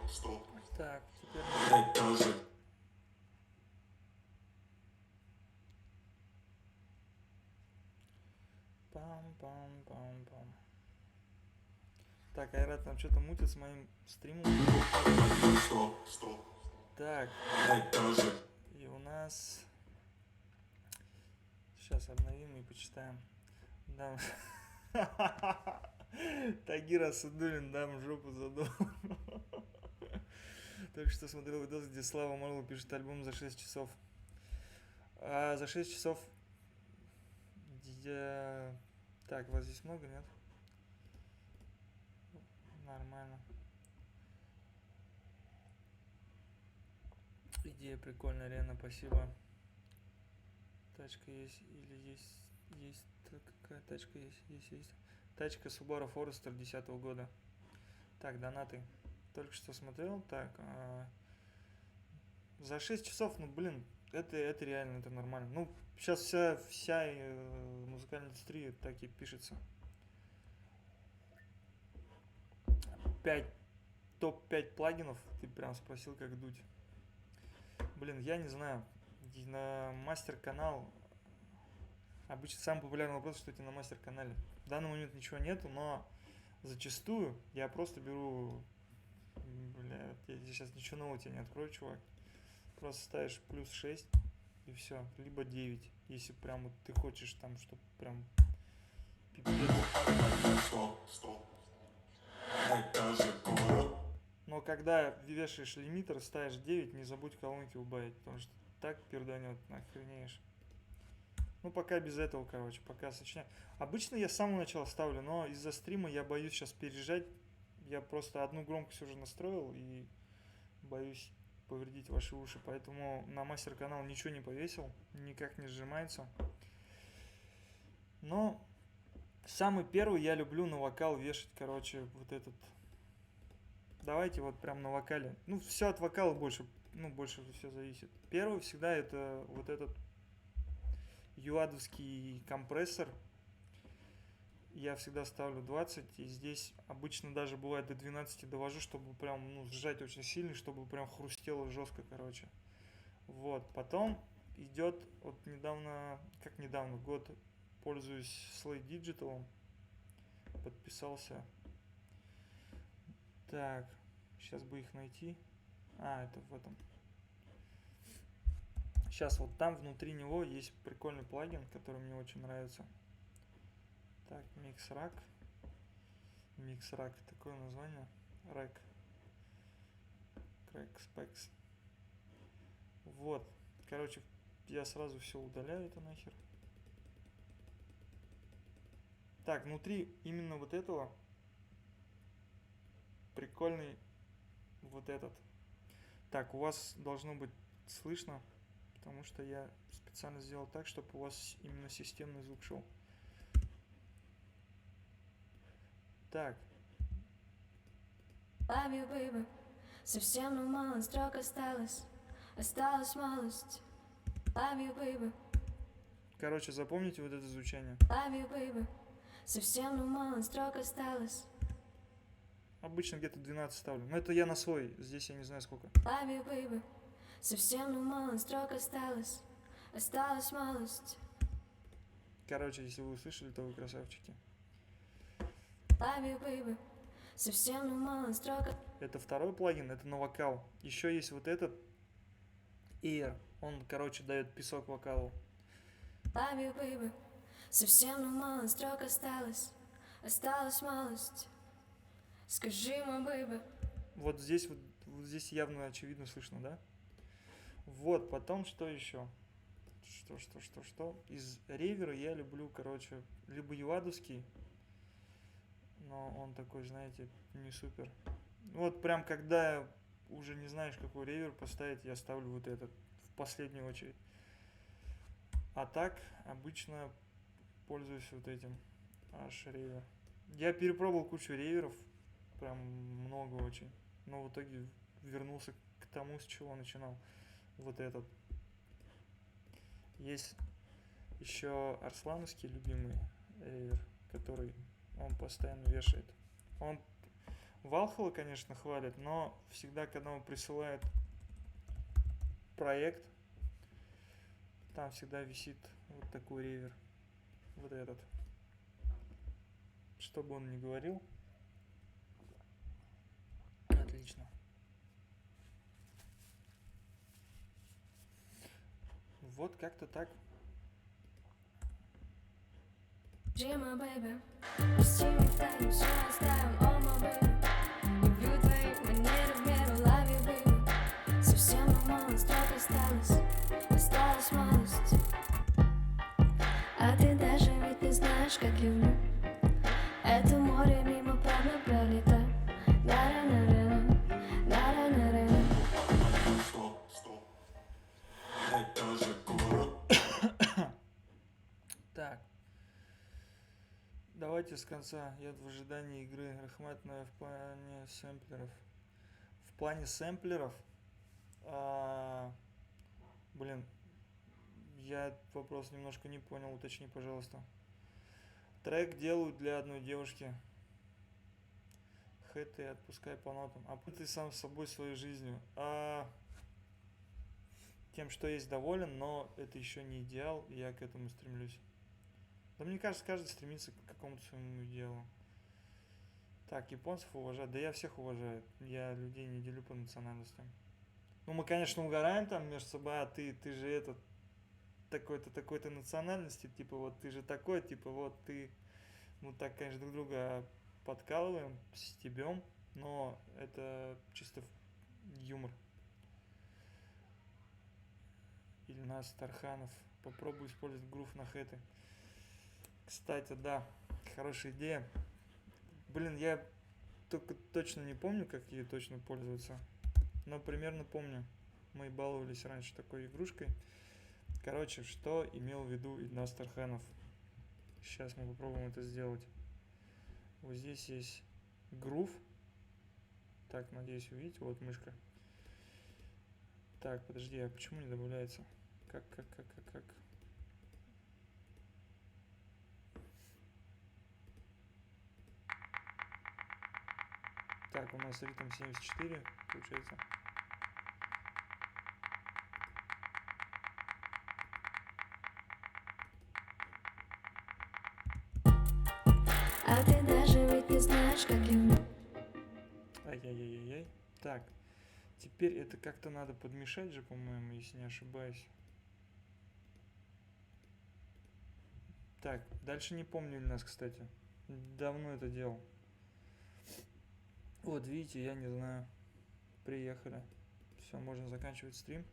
Стоп.
Так, теперь...
Это же.
Пам. Так, Айрат там что-то мутит с моим стримом.
Стоп.
Так,
Это же.
и у нас... Сейчас обновим и почитаем. Дам... Тагир Асадулин, дам жопу задул. Только что смотрел видос, где Слава Марло пишет альбом за 6 часов. А за 6 часов... Так, вас здесь много, нет? Нормально. Идея прикольная, реально, спасибо. Тачка есть или есть какая тачка есть. Тачка Subaru Forester 10-го года. Так, донаты. Только что смотрел. Так, за 6 часов, ну блин, это реально, это нормально. Ну, сейчас вся музыкальная индустрия так и пишется. 5 плагинов, ты прям спросил, как дуть. Блин, я не знаю. На мастер-канал. Обычно самый популярный вопрос, что у тебя на мастер-канале. В данный момент ничего нету, но зачастую я просто беру... Бля, я сейчас ничего нового тебе не открою, чувак. Просто ставишь плюс 6 и все. Либо 9, если прям вот ты хочешь там, чтобы прям... пипец.
Стоп. Это же город.
Но когда вешаешь лимитер, ставишь 9, не забудь колонки убавить, потому что так перданет, охренеешь. Ну, пока без этого, короче, пока сочиняю. Обычно я с самого начала ставлю, но из-за стрима я боюсь сейчас переезжать. Я просто одну громкость уже настроил и боюсь повредить ваши уши. Поэтому на мастер-канал ничего не повесил, никак не сжимается. Но самый первый я люблю на вокал вешать, короче, вот этот... Давайте вот прям на вокале. Ну, все от вокала больше все зависит. Первый всегда это вот этот юадовский компрессор. Я всегда ставлю 20. И здесь обычно даже бывает до 12 довожу, чтобы прям, сжать очень сильно, чтобы прям хрустело жестко, короче. Вот. Потом идет, вот недавно, год пользуюсь Slate Digital. Подписался. Так, сейчас бы их найти. Это в этом. Сейчас вот там внутри него есть прикольный плагин, который мне очень нравится. Так, Mix Rack, такое название. Rack. Crack Specs. Вот. Короче, я сразу все удаляю это нахер. Так, внутри именно вот этого прикольный вот этот. Так, у вас должно быть слышно, потому что я специально сделал так, чтобы у вас именно системный звук шел. Так.
Love you, baby. Совсем мало строк осталось малость. Love you, baby.
Короче, запомните вот это звучание.
Love you, baby. Совсем мало строк осталось.
Обычно где-то 12 ставлю. Но это я на свой. Здесь я не знаю сколько.
Love you, baby. Совсем мало строк осталось малость.
Короче, если вы услышали, то вы красавчики.
Love you, baby. Совсем мало строк.
Это второй плагин, это на вокал. Еще есть вот этот Air. Он, короче, дает песок вокалу.
Love you, baby. Совсем мало строк осталось малость. Скажи, мой baby.
Вот здесь явно очевидно слышно, да? Вот, потом что еще? Что? Из ревера я люблю, короче, либо юадовский, но он такой, знаете, не супер. Вот прям когда уже не знаешь, какой ревер поставить, я ставлю вот этот в последнюю очередь. А так, обычно пользуюсь вот этим H-ревер. Я перепробовал кучу реверов, прям много очень, но в итоге вернулся к тому, с чего начинал. Вот этот. Есть еще арслановский любимый ревер, который он постоянно вешает. Он Valhalla, конечно, хвалит, но всегда, когда он присылает проект, там всегда висит вот такой ревер. Вот этот. Что бы он ни говорил. Отлично. Вот как-то так.
Джима, baby. Пусти в тайну, все оставим, oh my baby. Люблю твои манеры в меру, love you, baby. Совсем мало строк осталось малость. А ты даже ведь не знаешь, как люблю. Это море мимо плавно пролетает.
Стоп.
Давайте с конца. Я в ожидании игры. Рахматная в плане сэмплеров. В плане сэмплеров, а, блин, я этот вопрос немножко не понял. Уточни, пожалуйста. Трек делают для одной девушки. Хэты отпускай по нотам. А ты сам с собой, своей жизнью. Тем, что есть, доволен, но это еще не идеал, и я к этому стремлюсь. Да мне кажется, каждый стремится к какому-то своему идеалу. Так, японцев уважать. Да я всех уважаю. Я людей не делю по национальностям. Ну, мы, конечно, угораем там между собой, ты же этот такой-то, такой-то национальности, типа вот ты же такой, типа вот ты. Мы так, конечно, друг друга подкалываем, стебем, но это чисто юмор. Ильнас Тарханов. Попробую использовать грув на хэты. Кстати, да, хорошая идея. Блин, я только точно не помню, как ей точно пользоваться. Но примерно помню. Мы баловались раньше такой игрушкой. Короче, что имел в виду Ильнас Тарханов? Сейчас мы попробуем это сделать. Вот здесь есть грув. Так, надеюсь, увидите. Вот мышка. Так, подожди, а почему не добавляется? Как? Так, у нас ритм 74, получается.
А ты даже ведь не знаешь, как я.
Ай-яй-яй-яй. Так, теперь это как-то надо подмешать же, по-моему, если не ошибаюсь. Так, дальше не помню нас, кстати. Давно это делал. Вот, видите, я не знаю. Приехали. Все, можно заканчивать стрим.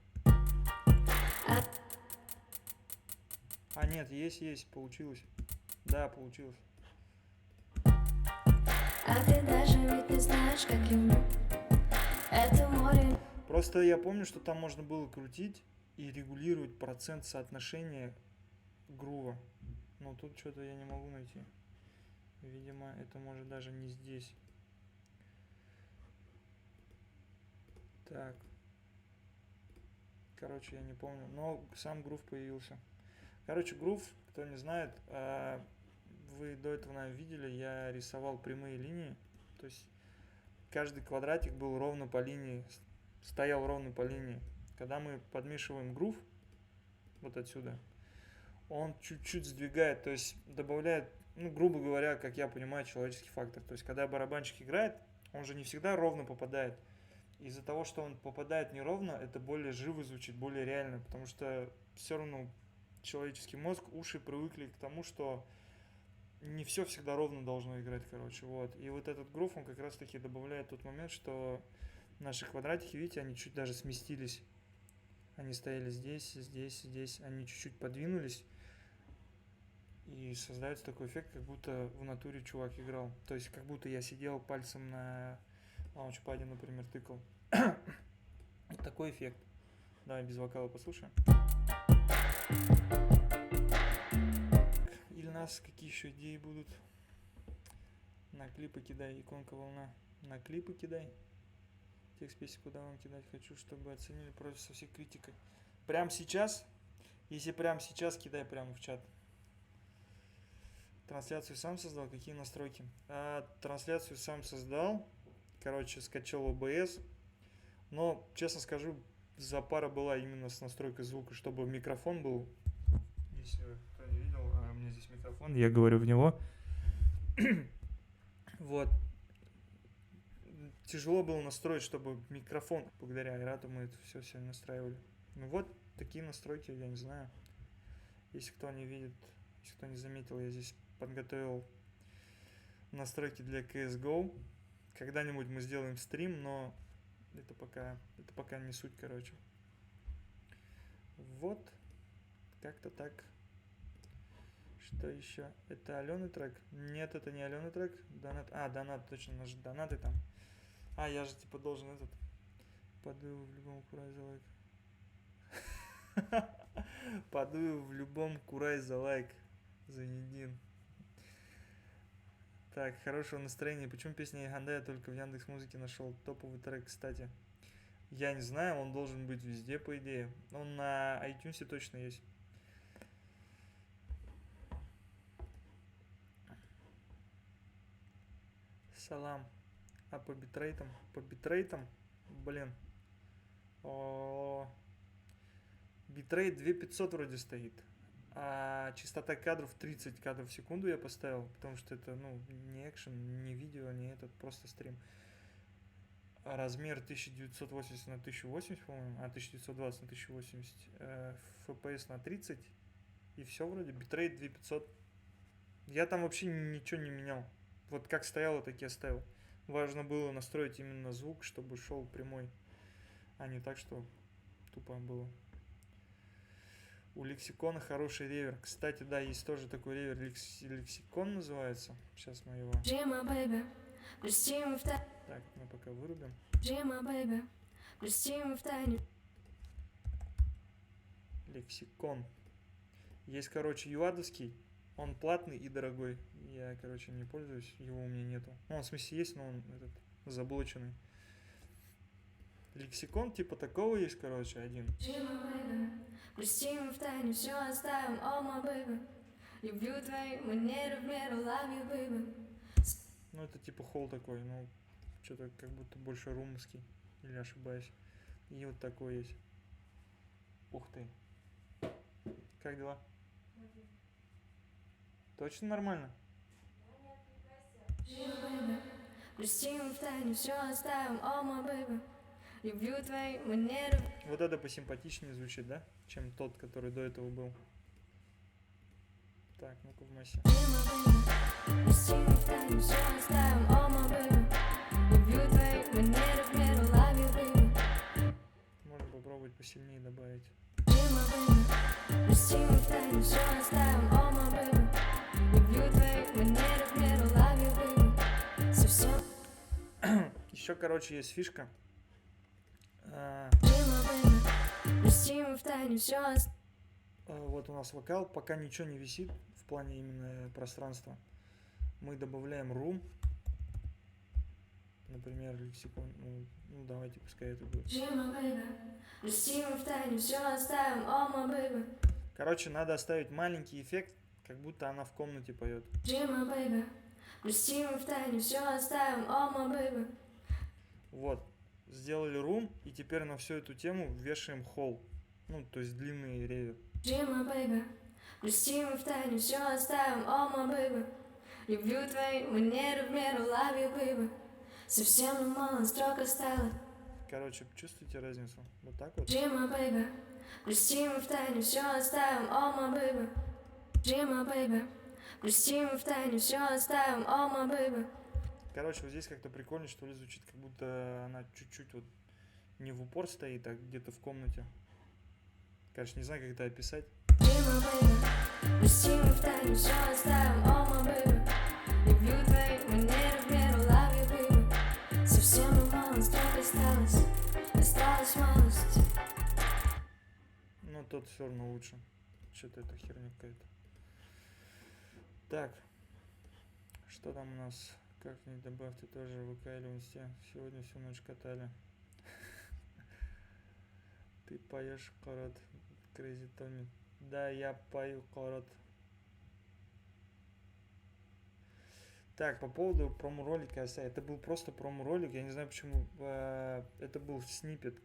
А нет, есть, получилось. Да, получилось.
А ты даже ведь не знаешь, как люблю это море.
Просто я помню, что там можно было крутить и регулировать процент соотношения грува. Но тут что-то я не могу найти. Видимо, это может даже не здесь. Так. Короче, я не помню. Но сам грув появился. Короче, грув, кто не знает, вы до этого, наверное, видели, я рисовал прямые линии. То есть каждый квадратик был ровно по линии, стоял ровно по линии. Когда мы подмешиваем грув, вот отсюда, он чуть-чуть сдвигает, то есть добавляет, ну, грубо говоря, как я понимаю, человеческий фактор. То есть когда барабанщик играет, он же не всегда ровно попадает. Из-за того, что он попадает неровно, это более живо звучит, более реально, потому что все равно человеческий мозг, уши привыкли к тому, что не все всегда ровно должно играть, короче, вот. И вот этот грув, он как раз таки добавляет тот момент, что наши квадратики, видите, они чуть даже сместились. Они стояли здесь, они чуть-чуть подвинулись. И создается такой эффект, как будто в натуре чувак играл. То есть, как будто я сидел пальцем на лаунчпаде, например, тыкал. Такой эффект. Давай без вокала послушаем. Ильнас, какие еще идеи будут? На клипы кидай, иконка волна. На клипы кидай. Текст песни куда вам кидать хочу, чтобы оценили против со всей критикой. Прямо сейчас? Если прямо сейчас, кидай прямо в чат. Трансляцию сам создал? Какие настройки? Трансляцию сам создал. Короче, скачал OBS. Но, честно скажу, запара была именно с настройкой звука, чтобы микрофон был. Если кто не видел, у меня здесь микрофон, я говорю в него. Вот. Тяжело было настроить, чтобы микрофон, благодаря Айрату мы это все настраивали. Ну вот, такие настройки, я не знаю. Если кто не видит, если кто не заметил, я здесь подготовил настройки для CSGO. Когда-нибудь мы сделаем стрим, но это пока не суть, короче. Вот, как-то так. Что еще? Это Аленый трек? Нет, это не Аленый трек. Донат. Донат, точно, у нас же донаты там. Я же типа должен этот. Подую в любом курай за лайк. Подую в любом курай за лайк. Занедин. Так, хорошего настроения. Почему песня Яганда я только в Яндекс.Музыке нашел? Топовый трек, кстати. Я не знаю, он должен быть везде, по идее. Он на iTunes точно есть. Салам. А по битрейтам? По битрейтам? Блин. О, битрейт 2500 вроде стоит. А частота кадров 30 кадров в секунду я поставил, потому что это, ну, не экшен, не видео, не этот, просто стрим. А размер 1980 на 1080, по-моему, 1920 на 1080, FPS на 30, и все вроде, битрейт 2500. Я там вообще ничего не менял. Вот как стояло, так и оставил. Важно было настроить именно звук, чтобы шел прямой, а не так, что тупо было. У Лексикона хороший ревер. Кстати, да, есть тоже такой ревер. Лексикон называется. Сейчас мы его...
Джима, бэйби, прости мы в тайне.
Так, мы пока вырубим.
Джима, бэйби, прости мы в тайне.
Лексикон. Есть, короче, юадовский. Он платный и дорогой. Я, короче, не пользуюсь. Его у меня нету. Ну, он в смысле есть, но он этот заблоченный. Лексикон типа такого есть, короче, один.
Джима, бэйби, прости мы в тайне все оставим, о мой бэйби. Люблю твои манеры в меру, love you, baby.
Ну, это типа холл такой, ну, что-то как будто больше румский. Или ошибаюсь. И вот такой есть. Ух ты. Как дела? Точно нормально?
Джима, бэйби, прости мы в тайне все оставим, о мой бэйби. Люблю твои манеры.
Вот это посимпатичнее звучит, да? Чем тот, который до этого был. Так, ну-ка в массе.
Джима, бэйби, прости мы в тайне все оставим, о мой бэйби. Люблю твои манеры в меру, love you, baby.
Можно попробовать посильнее добавить.
Джима, бэйби, прости мы в тайне все оставим, о мой бэйби. Люблю твои манеры в меру, love you, baby. Совсем.
Еще, короче, есть фишка.
Джима, бэйби, прости мы в тайне все оставим.
Вот у нас вокал, пока ничего не висит в плане именно пространства. Мы добавляем room. Например, лексикон. Ну, давайте, пускай это будет.
Джима, бэйби, прости мы в тайне все оставим, о мой бэйби.
Короче, надо оставить маленький эффект, как будто она в комнате поет.
Джима, бэйби, прости мы в тайне все оставим, о мой бэйби.
Вот. Сделали room, и теперь на всю эту тему вешаем холл. Ну, то есть длинный ревер.
Джима, бэйби, прости мы в тайне все оставим, о мой бэйби. Люблю твои манеры в меру, love you, baby. Совсем ну мало строк осталось.
Короче, чувствуете разницу? Вот так вот.
Джима, бэйби, прости мы в тайне все оставим, о мой бэйби. Джима, бэйби, прости мы в тайне все оставим, о мой бэйби.
Короче, вот здесь как-то прикольно, что ли, звучит, как будто она чуть-чуть вот не в упор стоит, а где-то в комнате. Короче, не знаю, как это описать.
Джима, бэйби, прости мы в тайне все оставим, о мой бэйби. Люблю твои манеры в меру, love you, baby. Совсем ну мало строк осталось, осталась малость.
Но тот все равно лучше. Что-то это херня какая-то. Так. Что там у нас? Как-нибудь добавьте тоже в ВК или в Инсте. Сегодня всю ночь катали. Ты поешь, корот. Crazy Tommy. Да, я пою, корот. Так, по поводу промо-ролика. Это был просто промо-ролик. Я не знаю, почему. Это был снипет,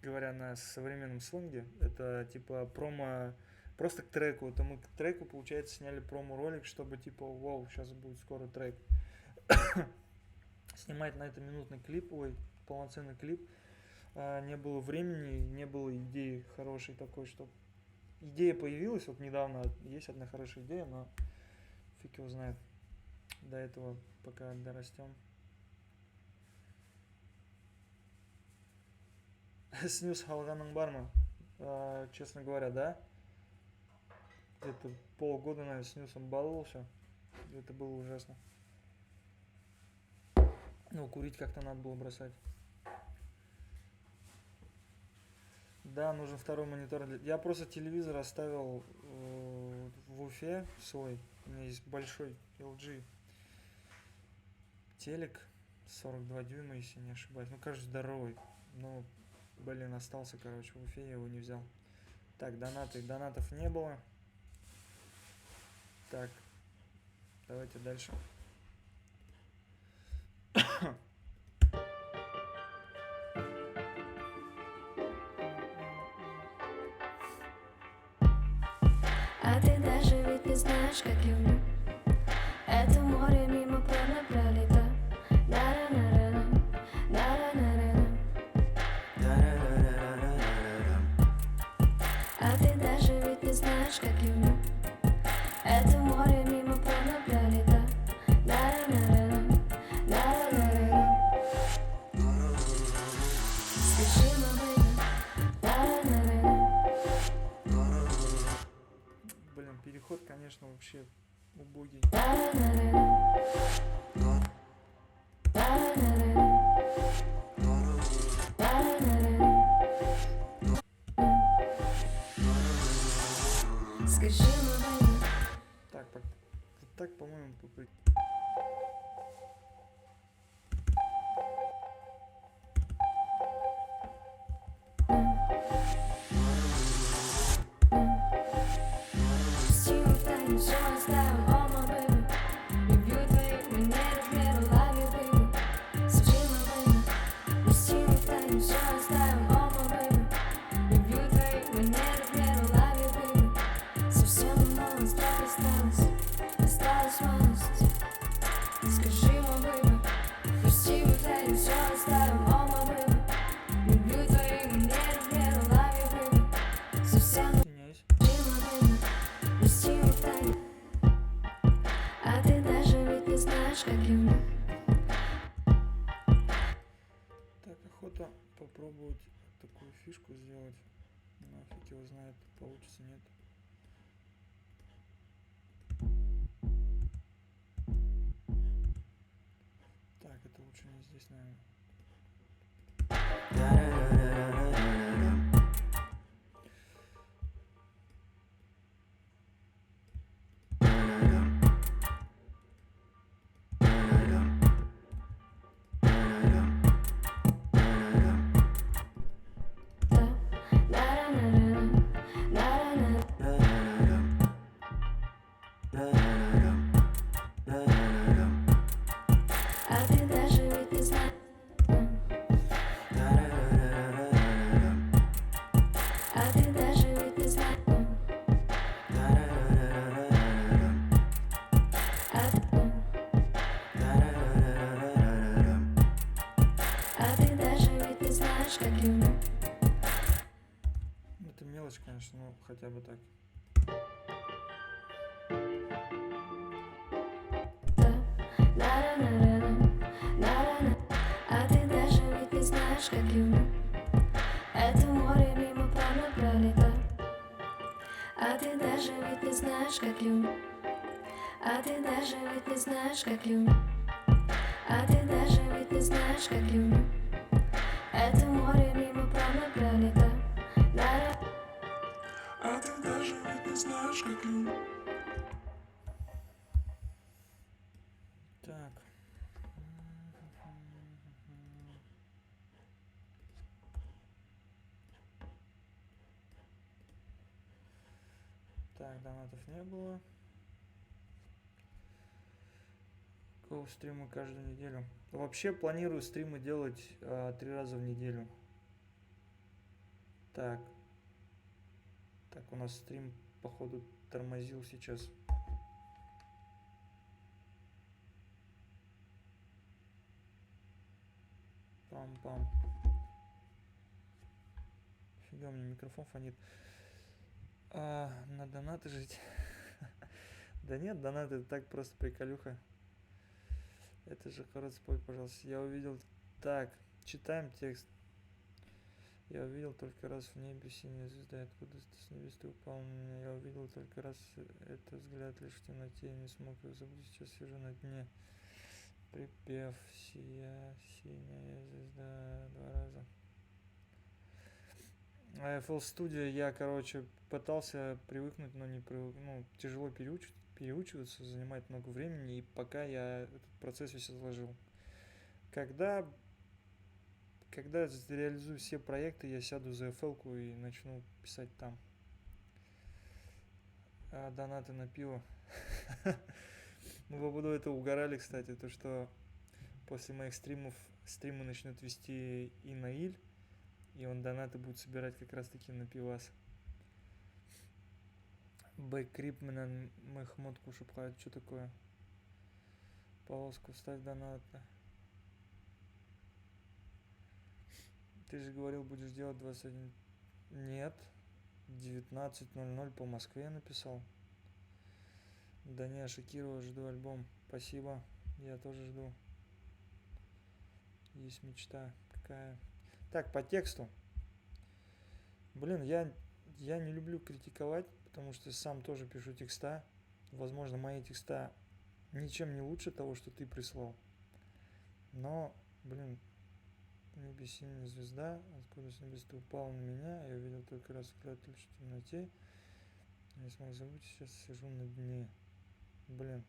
говоря на современном сленге. Это типа промо... Просто к треку. Это мы к треку, получается, сняли промо-ролик, чтобы типа, вау, сейчас будет скоро трек. Снимать на это минутный клип, ой, полноценный клип. Не было времени, не было идеи хорошей такой, что... Идея появилась, вот недавно есть одна хорошая идея, но фиг его знает. До этого пока дорастем. Снюс халганың бар ма? Честно говоря, да. Где-то полгода, наверное, с Ньюсом баловался. Это было ужасно. Ну, курить как-то надо было бросать. Да, нужен второй монитор. Я просто телевизор оставил в Уфе свой. У меня есть большой LG. телек 42 дюйма, если не ошибаюсь. Ну, кажется, здоровый. Ну, блин, остался, короче, в Уфе, я его не взял. Так, донатов не было. Так, давайте дальше.
А ты даже ведь не знаешь, как люблю. Это море мимо плавно пролета. На-ра-на-ра-ра, на-ра-на-ра-ра. А ты даже ведь не знаешь, как люблю. Это море мимо плавно пролета. На-ра-на-ра-ра, на-ра-на-ра-ра. Скажи, мой baby, на-ра-на-ра-ра.
Блин, переход, конечно, вообще убогий.
Скажи, мой baby.
Так, так, по-моему,
Пусти в тайну, все оставим, oh my baby. Люблю твои манеры, в меру love you, baby. Скажи, мой baby. Пусти в тайну, все оставим, oh my baby. Люблю твои манеры, в меру love you, baby. Совсем малость, так осталась малость. Скажи, мой baby. Пусти в тайну, все оставим, oh my baby. Люблю твои манеры, в меру love you, baby. Совсем
извиняюсь.
Пусти в тайну. А ты даже ведь не знаешь, как люблю.
Так, охота попробовать такую фишку сделать. Нафиг его знает, получится, нет. Так, это лучше не здесь, наверное.
А ты даже ведь не знаешь. А ты даже ведь не знаешь. А ты даже ведь не знаешь, как люблю.
Это мелочь, конечно, но хотя бы так.
А ты даже ведь не знаешь, как люблю. Это море мимо плавно пролета. А ты даже ведь не знаешь, как люблю. А ты даже ведь не знаешь, как люблю. А ты даже ведь не знаешь, как люблю. Это море мимо плавно пролета.
А ты даже ведь не знаешь, как люблю.
Так. Так, донатов не было. Какого стрима каждую неделю? Вообще планирую стримы делать 3 раза в неделю. Так. Так, у нас стрим, походу, тормозил сейчас. Пам-пам. Фига, у меня микрофон фонит. На донаты жить. Да нет, донаты это так просто приколюха. Это же хорошо, спой, пожалуйста. Я увидел... Так, читаем текст. Я увидел только раз в небе синяя звезда, откуда с небес ты упал на меня. Я увидел только раз этот взгляд лишь в темноте, не смог его забыть. Сейчас сижу на дне. Припев синяя звезда 2 раза. FL Studio я, короче, пытался привыкнуть, но не привык, ну, тяжело переучиваться, занимает много времени, и пока я этот процесс весь отложил. Когда реализую все проекты, я сяду за FL-ку и начну писать там. Донаты на пиво. Мы по поводу этого угорали, кстати, то что после моих стримов стримы начнет вести и Наиль, и он донаты будет собирать как раз таки на пивас. Бэккрип менен Мехмод Кушупхайт. Что такое? Полоску вставь донаты. Ты же говорил, будешь делать 21. Нет. 19:00 по Москве написал. Дания Шакирова, жду альбом. Спасибо. Я тоже жду. Есть мечта. Какая? Так, по тексту. Блин, я не люблю критиковать, потому что сам тоже пишу текста. Возможно, мои текста ничем не лучше того, что ты прислал. Но, блин, небе синяя звезда, откуда с небес ты упал на меня, я увидел только раз взгляд лишь в темноте. Не смог забыть, сейчас сижу на дне. Блин.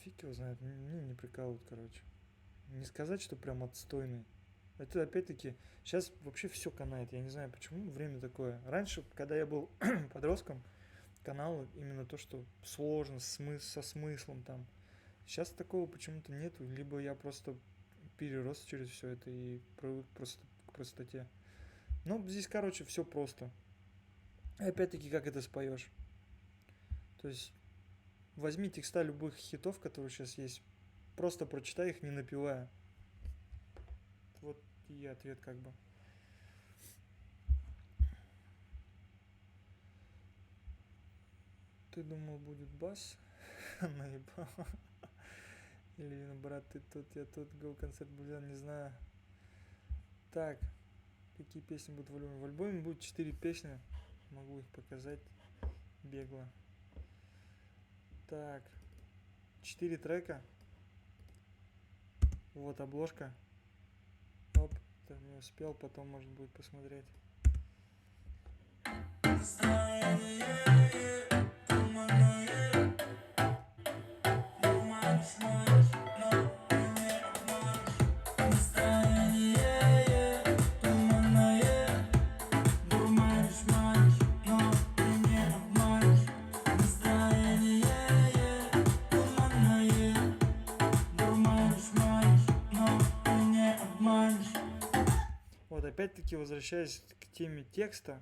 Фиг его знает, мне не прикалывают, короче. Не сказать, что прям отстойный. Это опять-таки, сейчас вообще все канает, я не знаю почему, время такое. Раньше, когда я был подростком, канал именно то, что сложно, со смыслом там. Сейчас такого почему-то нету, либо я просто перерос через все это и привык просто к простоте. Ну, здесь, короче, все просто. И опять-таки, как это споешь. То есть, возьми текста любых хитов, которые сейчас есть, просто прочитай их, не напевая. Вот и ответ как бы. Ты думал, будет бас? Наебал. Или, брат, ты тут, я тут, go концерт Бузян, не знаю. Так, какие песни будут в альбоме? В альбоме будет 4 песни. Могу их показать бегло. Так, 4 трека. Вот обложка. Оп, ты не успел, потом может будет посмотреть. Вот опять-таки возвращаясь к теме текста,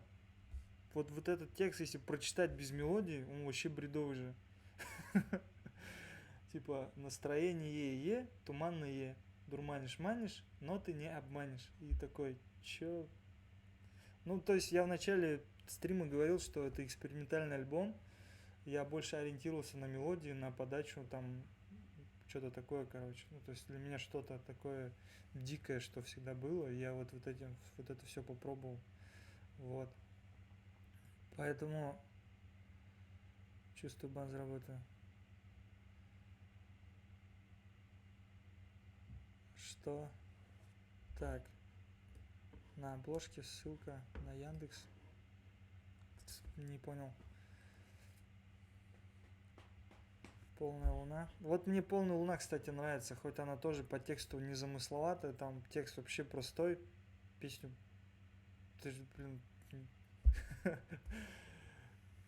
вот этот текст, если прочитать без мелодии, он вообще бредовый же. Типа настроение туманное, дурманишь-манишь, но ты не обманешь. И такой, чё? Ну, то есть я в начале стрима говорил, что это экспериментальный альбом. Я больше ориентировался на мелодию, на подачу, там, что-то такое, короче. Ну, то есть для меня что-то такое дикое, что всегда было. Я вот это все попробовал. Вот. Поэтому чувствую бан работы. Что? Так. На обложке ссылка на Яндекс. Не понял. Полная луна. Вот мне полная луна, кстати, нравится. Хоть она тоже по тексту не замысловатая. Там текст вообще простой. Песню... Ты же, блин...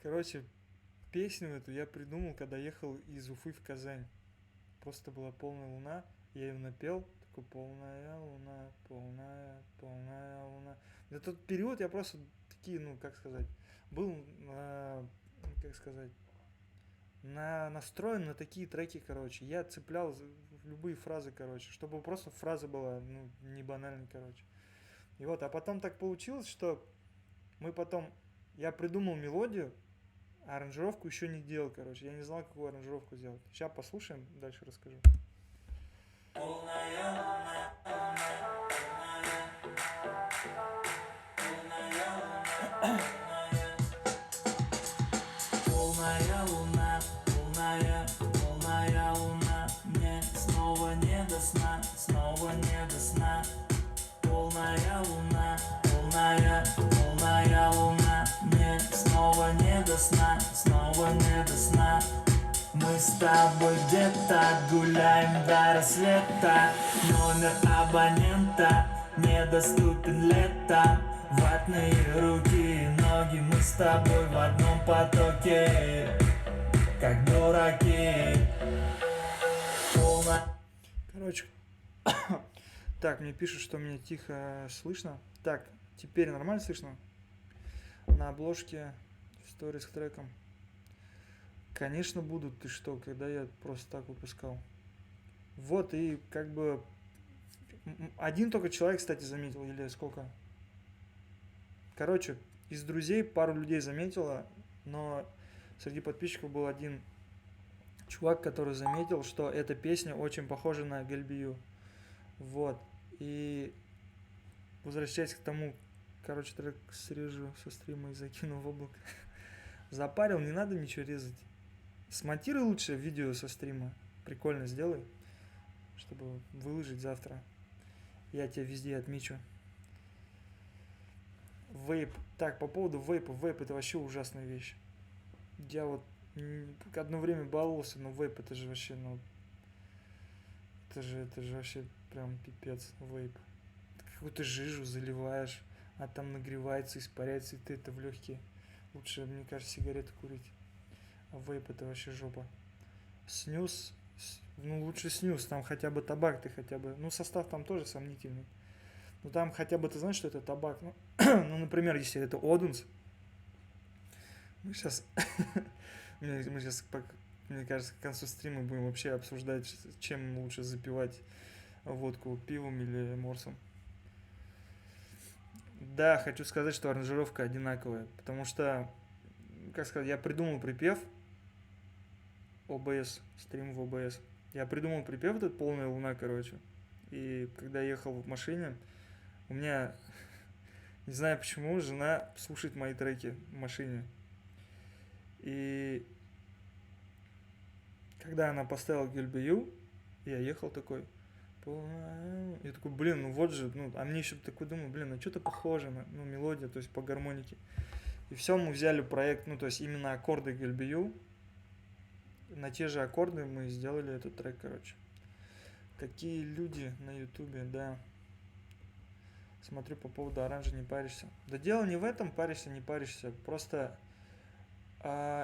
Короче, песню эту я придумал, когда ехал из Уфы в Казань. Просто была полная луна. Я ее напел. Такой, полная луна, полная луна. За тот период я просто такие, ну, как сказать, был, как сказать, настроен на такие треки, короче. Я цеплял любые фразы, короче, чтобы просто фраза была, ну, не банальной, короче. И вот, а потом так получилось, что я придумал мелодию, а аранжировку еще не делал, короче. Я не знал, какую аранжировку сделать. Сейчас послушаем, дальше расскажу.
Полная луна, полная луна, мне снова не до сна, снова не до сна. Полная луна, полная луна, мне снова не до сна, снова не до сна. Мы
мы с тобой где-то гуляем до рассвета. Номер абонента недоступен лето. Ватные руки и ноги, мы с тобой в одном потоке, как дураки.
Короче, так, мне пишут, что меня тихо слышно. Так, теперь нормально слышно? На обложке сторис к трекам. Конечно будут, ты что, когда я просто так выпускал. Вот, и как бы один только человек, кстати, заметил, или сколько? Короче, из друзей пару людей заметила, но среди подписчиков был один чувак, который заметил, что эта песня очень похожа на Гальбию. Вот. И возвращаясь к тому, короче, трек срежу со стрима и закину в облако. Запарил, не надо ничего резать. Смонтируй лучше видео со стрима. Прикольно сделай, чтобы выложить завтра. Я тебя везде отмечу. Вейп. Так, по поводу вейпа. Вейп это вообще ужасная вещь. Я вот одно время баловался, но вейп это же вообще, ну... Это же вообще прям пипец, вейп. Ты какую-то жижу заливаешь, а там нагревается, испаряется, и ты это в легкие. Лучше, мне кажется, сигареты курить. А вейп это вообще жопа. Снюс, ну лучше снюс, там хотя бы табак, ты хотя бы... Ну состав там тоже сомнительный. Ну там хотя бы ты знаешь, что это табак. Ну, ну например, если это Одунс. Мы сейчас... Мы сейчас, мне кажется, к концу стрима будем вообще обсуждать, чем лучше запивать водку, пивом или морсом. Да, хочу сказать, что аранжировка одинаковая, потому что, как сказать, я придумал припев ОБС, стрим в ОБС. Я придумал припев этот «Полная луна», короче. И когда я ехал в машине, у меня, не знаю почему, жена слушает мои треки в машине. И когда она поставила Гюльбию, я ехал такой, я такой, блин, ну вот же, ну, а мне еще такой думаю, блин, ну что-то похоже на, ну, мелодия, то есть по гармонике. И все, мы взяли проект, ну, то есть именно аккорды Гюльбию, на те же аккорды мы сделали этот трек, короче. Какие люди на ютубе, да. Смотрю по поводу оранжа, не паришься. Да дело не в этом, паришься, не паришься, просто...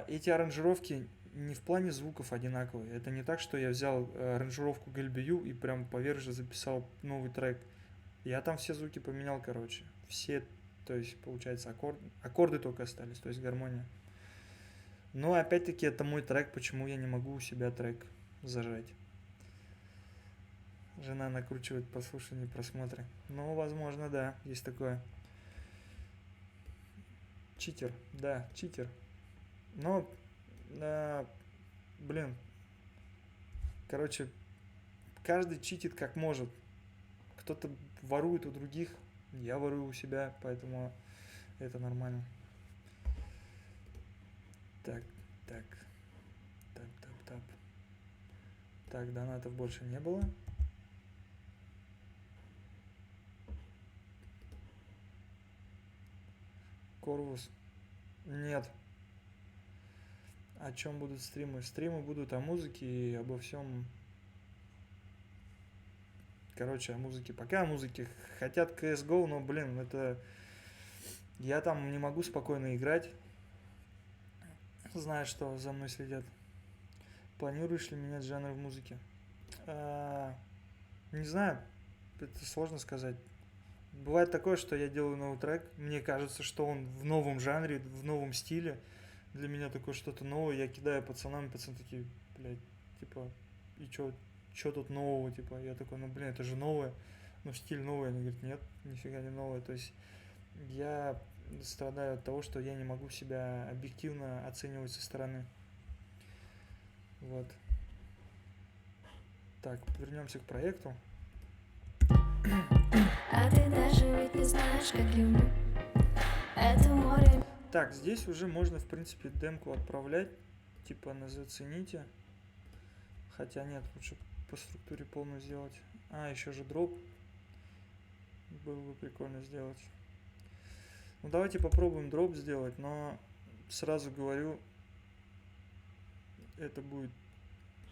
эти аранжировки не в плане звуков одинаковые. Это не так, что я взял аранжировку Гальбию и прям поверх же записал новый трек. Я там все звуки поменял, короче. Все, то есть, получается, аккорды только остались, то есть гармония. Но опять-таки это мой трек, почему я не могу у себя трек зажать. Жена накручивает прослушивание, просмотры. Ну, возможно, да, есть такое. Читер, да, читер. Но, блин, короче, каждый читит как может. Кто-то ворует у других, я ворую у себя, поэтому это нормально. Так. Так, донатов больше не было. Корвус. Нет. О чем будут стримы? Стримы будут о музыке и обо всем. Короче, о музыке. Пока о музыке. Хотят CSGO, но, блин, это... Я там не могу спокойно играть. Знаю, что за мной следят. Планируешь ли менять жанр в музыке? Не знаю. Это сложно сказать. Бывает такое, что я делаю новый трек. Мне кажется, что он в новом жанре, в новом стиле. Для меня такое что-то новое. Я кидаю пацанам, пацаны такие, блядь, типа, и чё тут нового, типа. Я такой, ну, блин, это же новое. Ну, стиль новый. Они говорят, нет, нифига не новое. То есть я страдаю от того, что я не могу себя объективно оценивать со стороны. Вот. Так, вернемся к проекту.
А ты даже ведь не знаешь, как люблю это море.
Так, здесь уже можно, в принципе, демку отправлять. Типа на зацените. Хотя нет, лучше по структуре полную сделать. Еще же дроп. Было бы прикольно сделать. Ну, давайте попробуем дроп сделать, но сразу говорю, это будет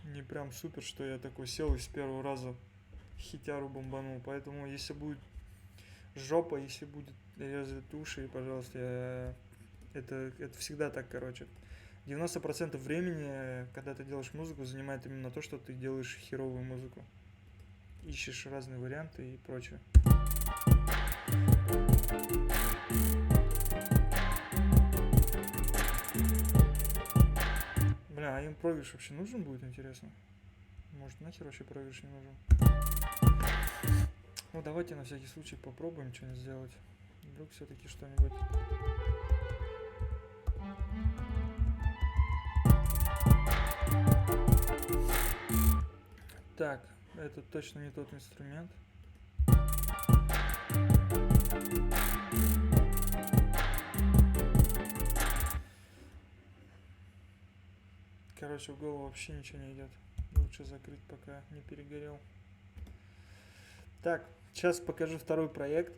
не прям супер, что я такой сел и с первого раза хитяру бомбанул. Поэтому если будет жопа, если будет резать уши, пожалуйста, это всегда так, короче. 90% времени, когда ты делаешь музыку, занимает именно то, что ты делаешь херовую музыку. Ищешь разные варианты и прочее. Бля, а им проигрыш вообще нужен будет, интересно? Может, нахер вообще проигрыш не нужен? Ну, давайте на всякий случай попробуем что-нибудь сделать. Вдруг все-таки что-нибудь. Так, это точно не тот инструмент. Короче, в голову вообще ничего не идет. Лучше закрыть, пока не перегорел. Так, сейчас покажу второй проект.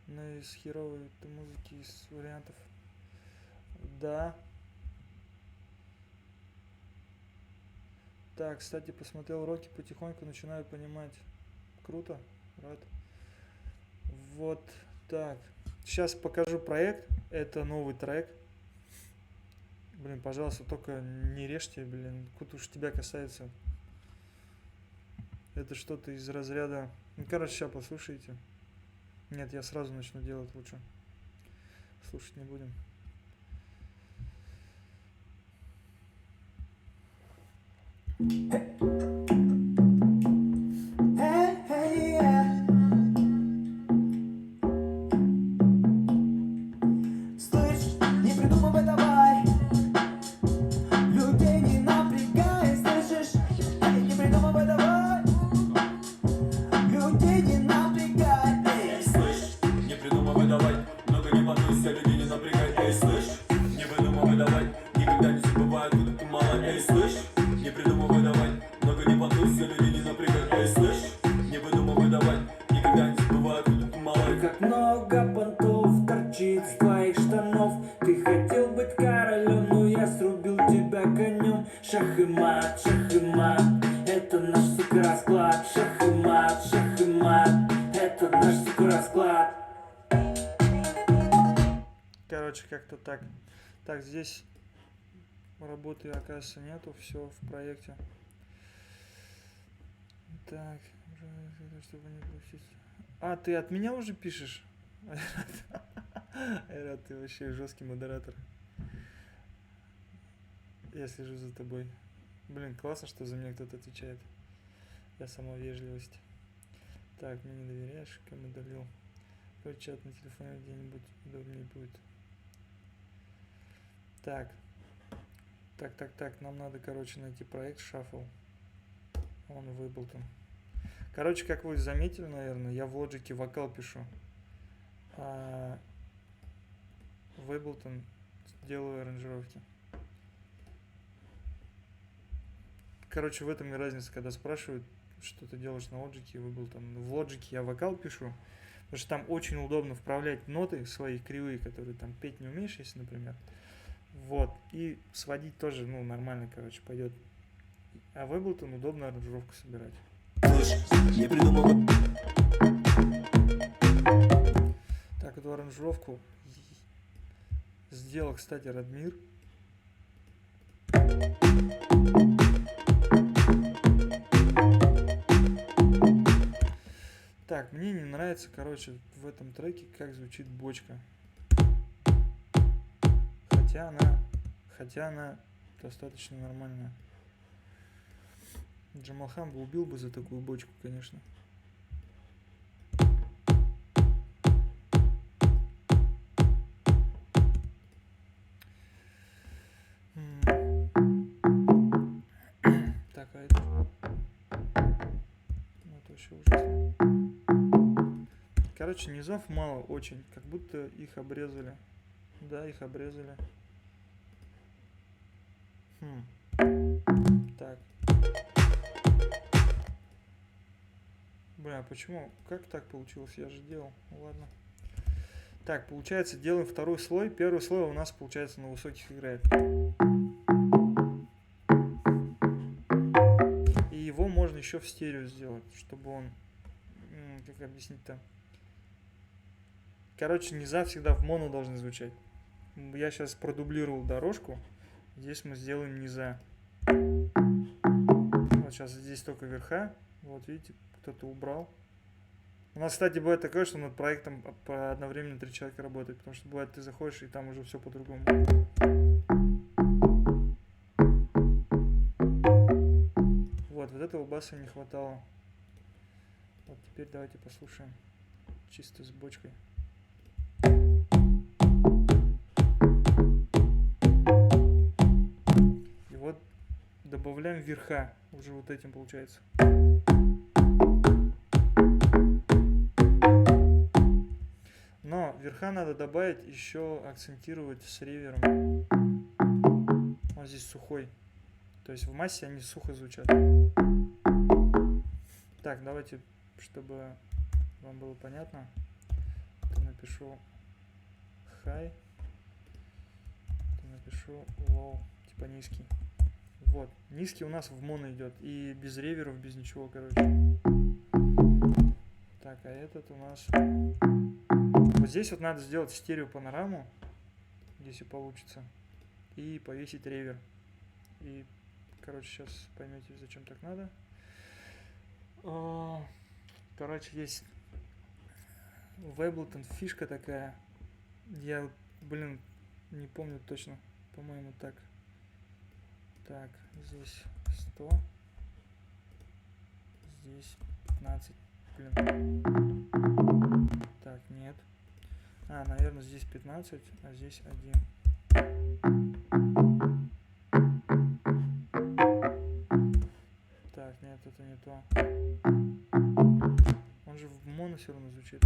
Ну, из херовой музыки, из вариантов. Да. Так, кстати, посмотрел уроки, потихоньку начинаю понимать. Круто, рад. Вот так. Сейчас покажу проект. Это новый трек. Блин, пожалуйста, только не режьте, блин. Куда уж тебя касается. Это что-то из разряда... Ну, короче, сейчас послушайте. Нет, я сразу начну делать лучше. Слушать не будем.
Слышь, не придумывай давай, людей не напрягай, слышишь? Эй, не придумывай давай, людей не напрягай. Эй, слышь, не придумывай давай, много не понуйся, людей не напрягай. Эй, слышь, не придумывай давай, никогда не забывай, откуда ты мало. Эй, слышь, не придумывай давай, много не понуйся, людей не напрягай. Эй, слышь, не придумывай давай, никогда не забывай, откуда ты мало. Как много понтов торчит с твоих штанов. Ты хотел быть королем, но я срубил тебя конем. Шах и мат, это наш сука расклад. Шах и мат, это наш сука расклад.
Короче, как-то так. Так, здесь работы, оказывается, нету. Все в проекте. Так, чтобы не получить. А, ты от меня уже пишешь? Айрат, ты вообще жесткий модератор. Я слежу за тобой. Блин, классно, что за меня кто-то отвечает. Я сама вежливость. Так, мне не доверяешь, кому долил. Какой чат на телефоне где-нибудь удобнее будет. Так. Так, нам надо, короче, найти проект Shuffle. Он в Ableton. Короче, как вы заметили, наверное, я в Logic вокал пишу. А в Ableton делаю аранжировки. Короче, в этом и разница, когда спрашивают, что ты делаешь на Logic и в Ableton. В Logic я вокал пишу, потому что там очень удобно вправлять ноты свои кривые, которые там петь не умеешь, если, например. Вот. И сводить тоже, ну, нормально, короче, пойдет. А в Ableton удобно аранжировку собирать.
Не придумывай.
Так, эту аранжировку сделал, кстати, Радмир. Так, мне не нравится, короче, в этом треке, как звучит бочка. Хотя она достаточно нормальная. Джамалхан бы убил бы за такую бочку, конечно. Так, а это... Ну, это вообще ужасно. Короче, низов мало очень. Как будто их обрезали. Да, их обрезали. Так. Бля, почему? Как так получилось? Я же делал. Ладно. Так, получается, делаем второй слой. Первый слой у нас, получается, на высоких играет. И его можно еще в стерео сделать, чтобы он, как объяснить-то? Короче, низа всегда в моно должны звучать. Я сейчас продублировал дорожку. Здесь мы сделаем низа. Вот сейчас здесь только верха. Вот видите, кто-то убрал. У нас, кстати, бывает такое, что над проектом по одновременно 3 человека работают, потому что бывает, ты заходишь, и там уже все по-другому. Вот этого баса не хватало. Вот теперь давайте послушаем чисто с бочкой. И вот добавляем верха, уже вот этим получается. Но верха надо добавить, еще акцентировать с ревером. Он здесь сухой. То есть в массе они сухо звучат. Так, давайте, чтобы вам было понятно, напишу high, напишу low, типа низкий. Вот, низкий у нас в моно идет, и без реверов, без ничего, короче. Так, а этот у нас... Вот здесь вот надо сделать стерео панораму, если получится, и повесить ревер. И, короче, сейчас поймете, зачем так надо. Короче, есть в Ableton фишка такая. Я, не помню точно. По-моему, так. Так, здесь 100. Здесь 15. Так, нет. Наверное, здесь 15, а здесь 1. Так, нет, это не то. Он же в моно все равно звучит.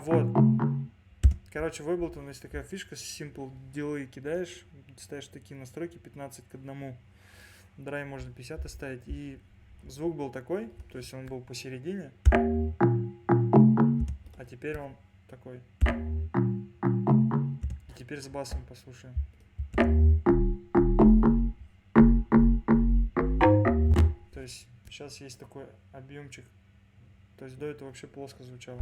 Вот. Короче, в Ableton есть такая фишка, Simple Delay кидаешь, ставишь такие настройки 15 к 1. Драйв можно 50 оставить. И звук был такой, то есть он был посередине. А теперь он такой. И теперь с басом послушаем. То есть сейчас есть такой объемчик. То есть до этого вообще плоско звучало.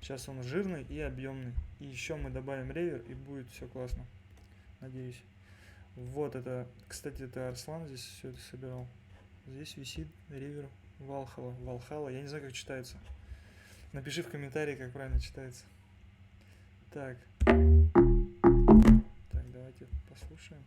Сейчас он жирный и объемный. И еще мы добавим ревер, и будет все классно. Надеюсь. Вот это, кстати, это Арслан здесь все это собирал. Здесь висит ревер Валхала. Я не знаю, как читается. Напиши в комментарии, как правильно читается. Так. Так, давайте послушаем.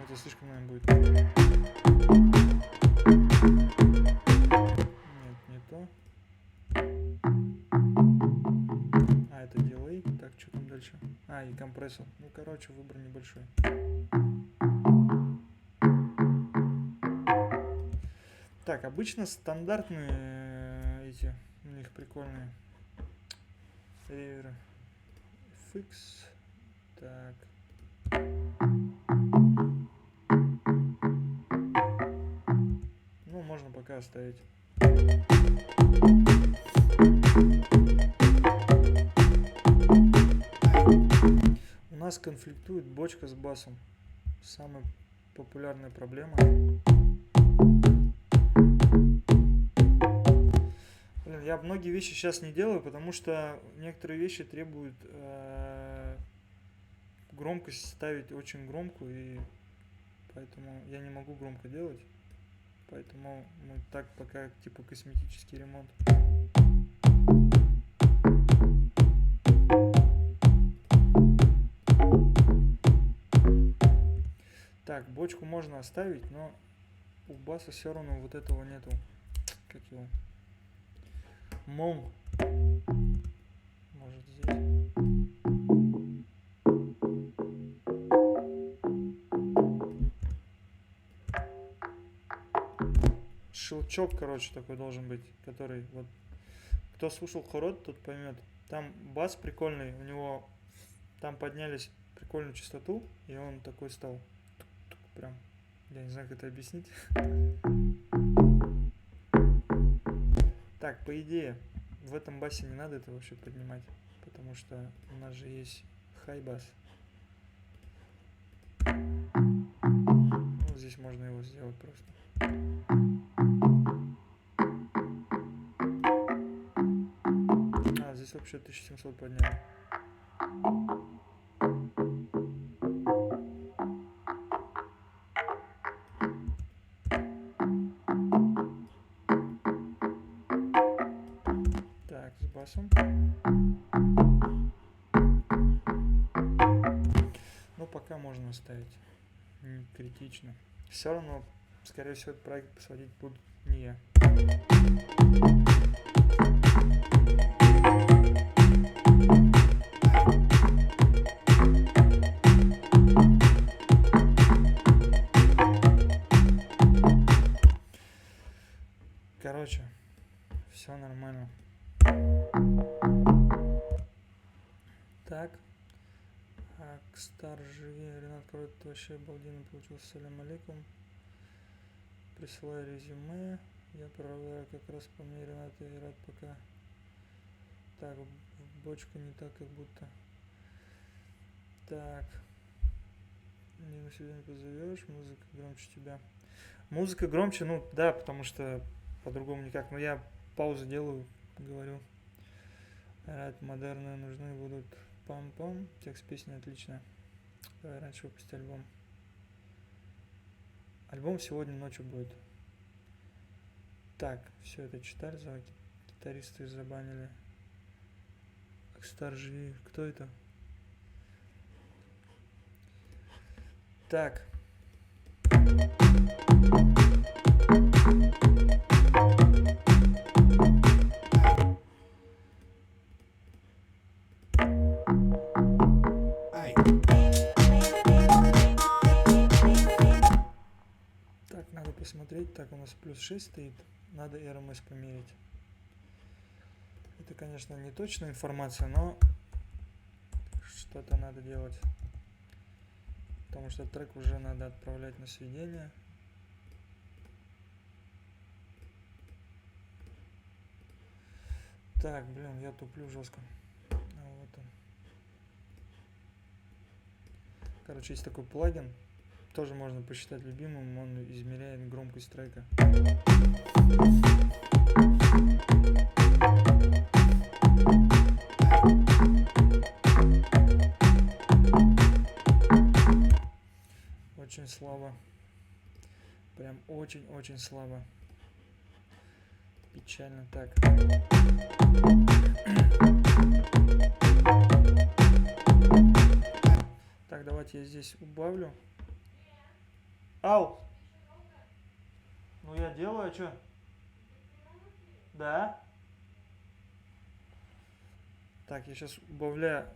Это слишком, наверное, будет. Нет, не то. Это дилей. Так, что там дальше? И компрессор. Ну, короче, выбор небольшой. Так, обычно стандартные эти, у них прикольные реверы. FX. Так. Ну, можно пока оставить. У нас конфликтует бочка с басом. Самая популярная проблема. Я многие вещи сейчас не делаю, потому что некоторые вещи требуют громкость ставить очень громкую, и поэтому я не могу громко делать. Поэтому мы так пока типа косметический ремонт. Так, бочку можно оставить, но у баса все равно вот этого нету. Как его? Мом. Может здесь. Щелчок, короче, такой должен быть, который вот. Кто слушал хород, тот поймет. Там бас прикольный, у него там поднялись прикольную частоту, и он такой стал тук-тук, прям, я не знаю, как это объяснить. Так, по идее, в этом басе не надо это вообще поднимать, потому что у нас же есть хай-бас. Ну, здесь можно его сделать просто. А, здесь вообще 1700 подняли. Так, с басом. Ну, пока можно оставить. Не критично. Все равно, скорее всего, этот проект посводить буду не я. Короче, все нормально. Так. Акстар, живи. Ренат Корот, ты вообще обалденно получился. Салям алейкум. Присылаю резюме. Я проверяю как раз по мне, Ренат, и рад пока. Так, в бочку не так, как будто. Так. Не на сегодня позовешь, музыка громче тебя. Музыка громче, ну да, потому что по-другому никак. Но я паузу делаю, говорю. Рад, модерны нужны будут. Пам-пам. Текст песни отличный. Давай раньше выпусти альбом. Альбом сегодня ночью будет. Так, все это читали, за гитаристы забанили. Акстар, живи. Кто это? Так. Так, надо посмотреть. Так, у нас плюс 6 стоит. Надо РМС померить. Это, конечно, не точная информация, но что-то надо делать. Потому что трек уже надо отправлять на сведение. Так, блин, я туплю жестко. А вот он. Короче, есть такой плагин. Тоже можно посчитать любимым. Он измеряет громкость трека. Очень слабо. Прям очень-очень слабо. Печально. Так. Так, давайте я здесь убавлю. Ау! Ну я делаю, а чё? Да? Так, я сейчас убавляю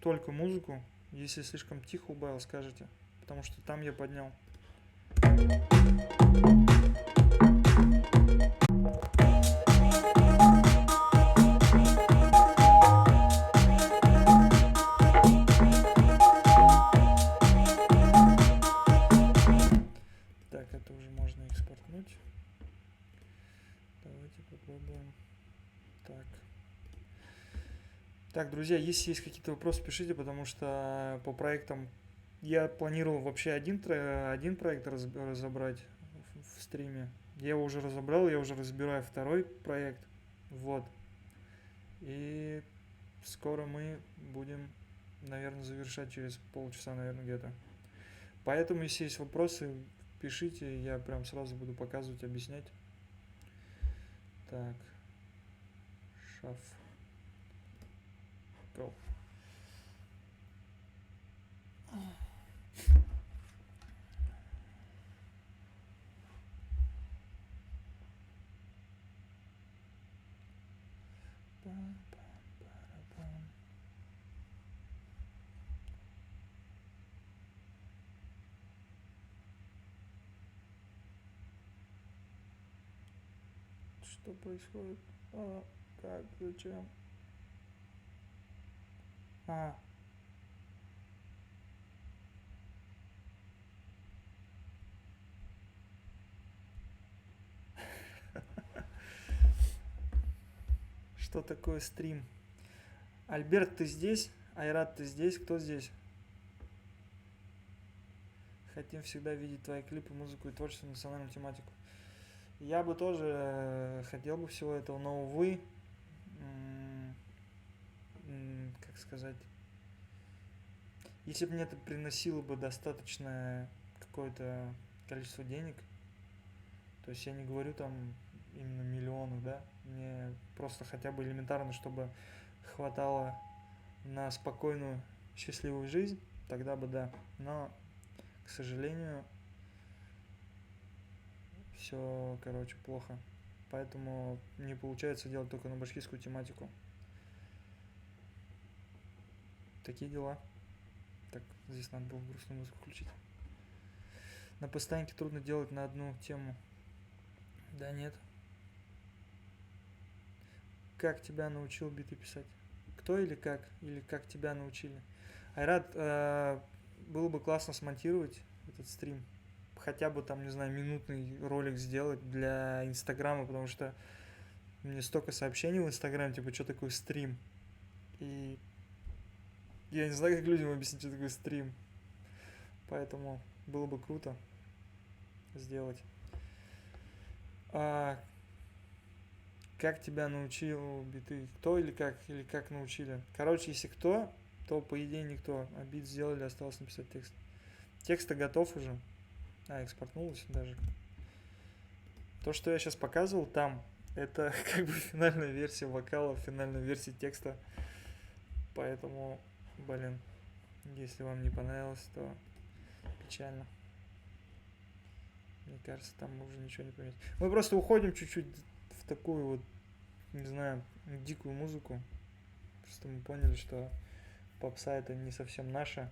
только музыку. Если слишком тихо убавил, скажите. Потому что там я поднял. Так, это уже можно экспортнуть. Давайте попробуем. Так. Так, друзья, если есть какие-то вопросы, пишите, потому что по проектам я планировал вообще один проект разобрать в стриме. Я его уже разобрал, я уже разбираю второй проект. Вот. И скоро мы будем, наверное, завершать через полчаса, наверное, где-то. Поэтому, если есть вопросы, пишите, я прям сразу буду показывать, объяснять. Так. Шаф. Go. Что происходит? Как? Зачем? Что такое стрим? Альберт, ты здесь? Айрат, ты здесь? Кто здесь? Хотим всегда видеть твои клипы, музыку и творчество, национальную тематику. Я бы тоже хотел бы всего этого, но, увы, как сказать, если бы мне это приносило бы достаточное какое-то количество денег, то есть я не говорю там именно миллионов, да, мне просто хотя бы элементарно, чтобы хватало на спокойную, счастливую жизнь, тогда бы да. Но, к сожалению, все, короче, плохо. Поэтому не получается делать только на башкирскую тематику. Такие дела. Так, здесь надо было грустную музыку включить. На постоянке трудно делать на одну тему. Да нет. Как тебя научил биты писать? Кто или как? Или как тебя научили? Айрат, было бы классно смонтировать этот стрим. Хотя бы там, не знаю, минутный ролик сделать для Инстаграма, потому что мне столько сообщений в Инстаграме, типа, что такое стрим. И я не знаю, как людям объяснить, что такое стрим. Поэтому было бы круто сделать. Как тебя научил биты? Кто или как научили? Короче, если кто, то по идее никто. А бит сделали, осталось написать текст. Текст-то готов уже. Экспортнулось даже. То, что я сейчас показывал там, это как бы финальная версия вокала, финальная версия текста. Поэтому, блин, если вам не понравилось, то печально. Мне кажется, там уже ничего не поменять. Мы просто уходим чуть-чуть в такую вот, не знаю, дикую музыку. Просто мы поняли, что попса это не совсем наша.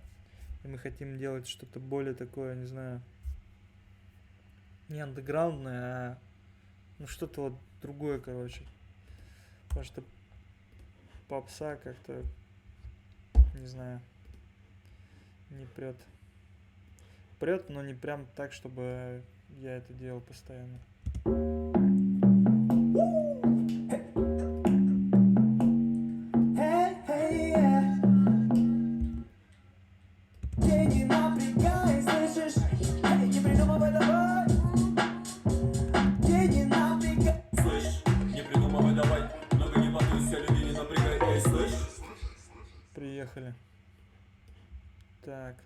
И мы хотим делать что-то более такое, не знаю, не андеграундное, а ну что-то вот другое, короче. Потому что попса как-то, не знаю, не прет. Прет, но не прям так, чтобы я это делал постоянно. Приехали. Так.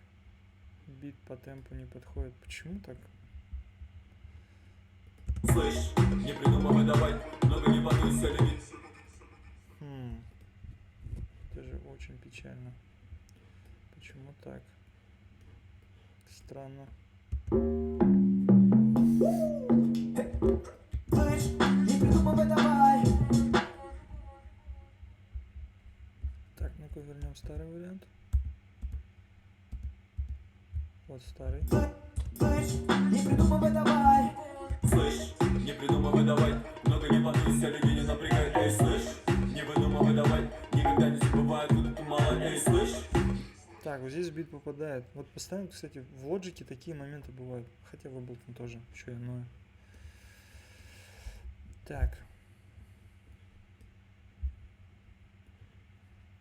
Бит по темпу не подходит. Почему так?
Слышь, не придумывай давай, много не подуйся, люби.
Это же очень печально. Почему так? Странно.
Слышь, не придумывай давай.
Так, ну-ка вернем старый вариант. Вот старый.
Слышь, не придумывай давай.
Слышь, не придумывай давай, много не подуйся, люби, не напрягай. Эй, слышь, не выдумывай давай, никогда не забывай, откуда ты мало. Эй, слышь.
Так, вот здесь бит попадает. Вот постоянно, кстати, в лоджике такие моменты бывают. Хотя в Ableton тоже, что иное. Так.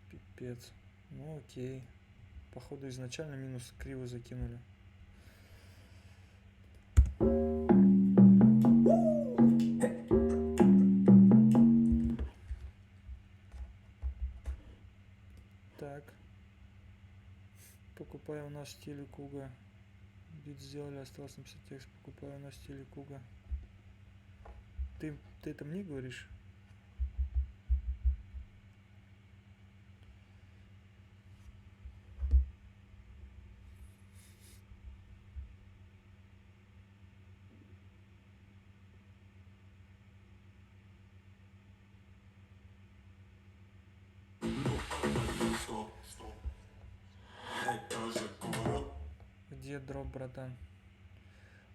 Пипец. Ну окей. Походу изначально минус криво закинули. Так. Покупаю у нас в стиле Куга. Бит сделали, осталось написать текст. Покупаю у нас в стиле Куга. Ты это мне говоришь? Где дроп, братан?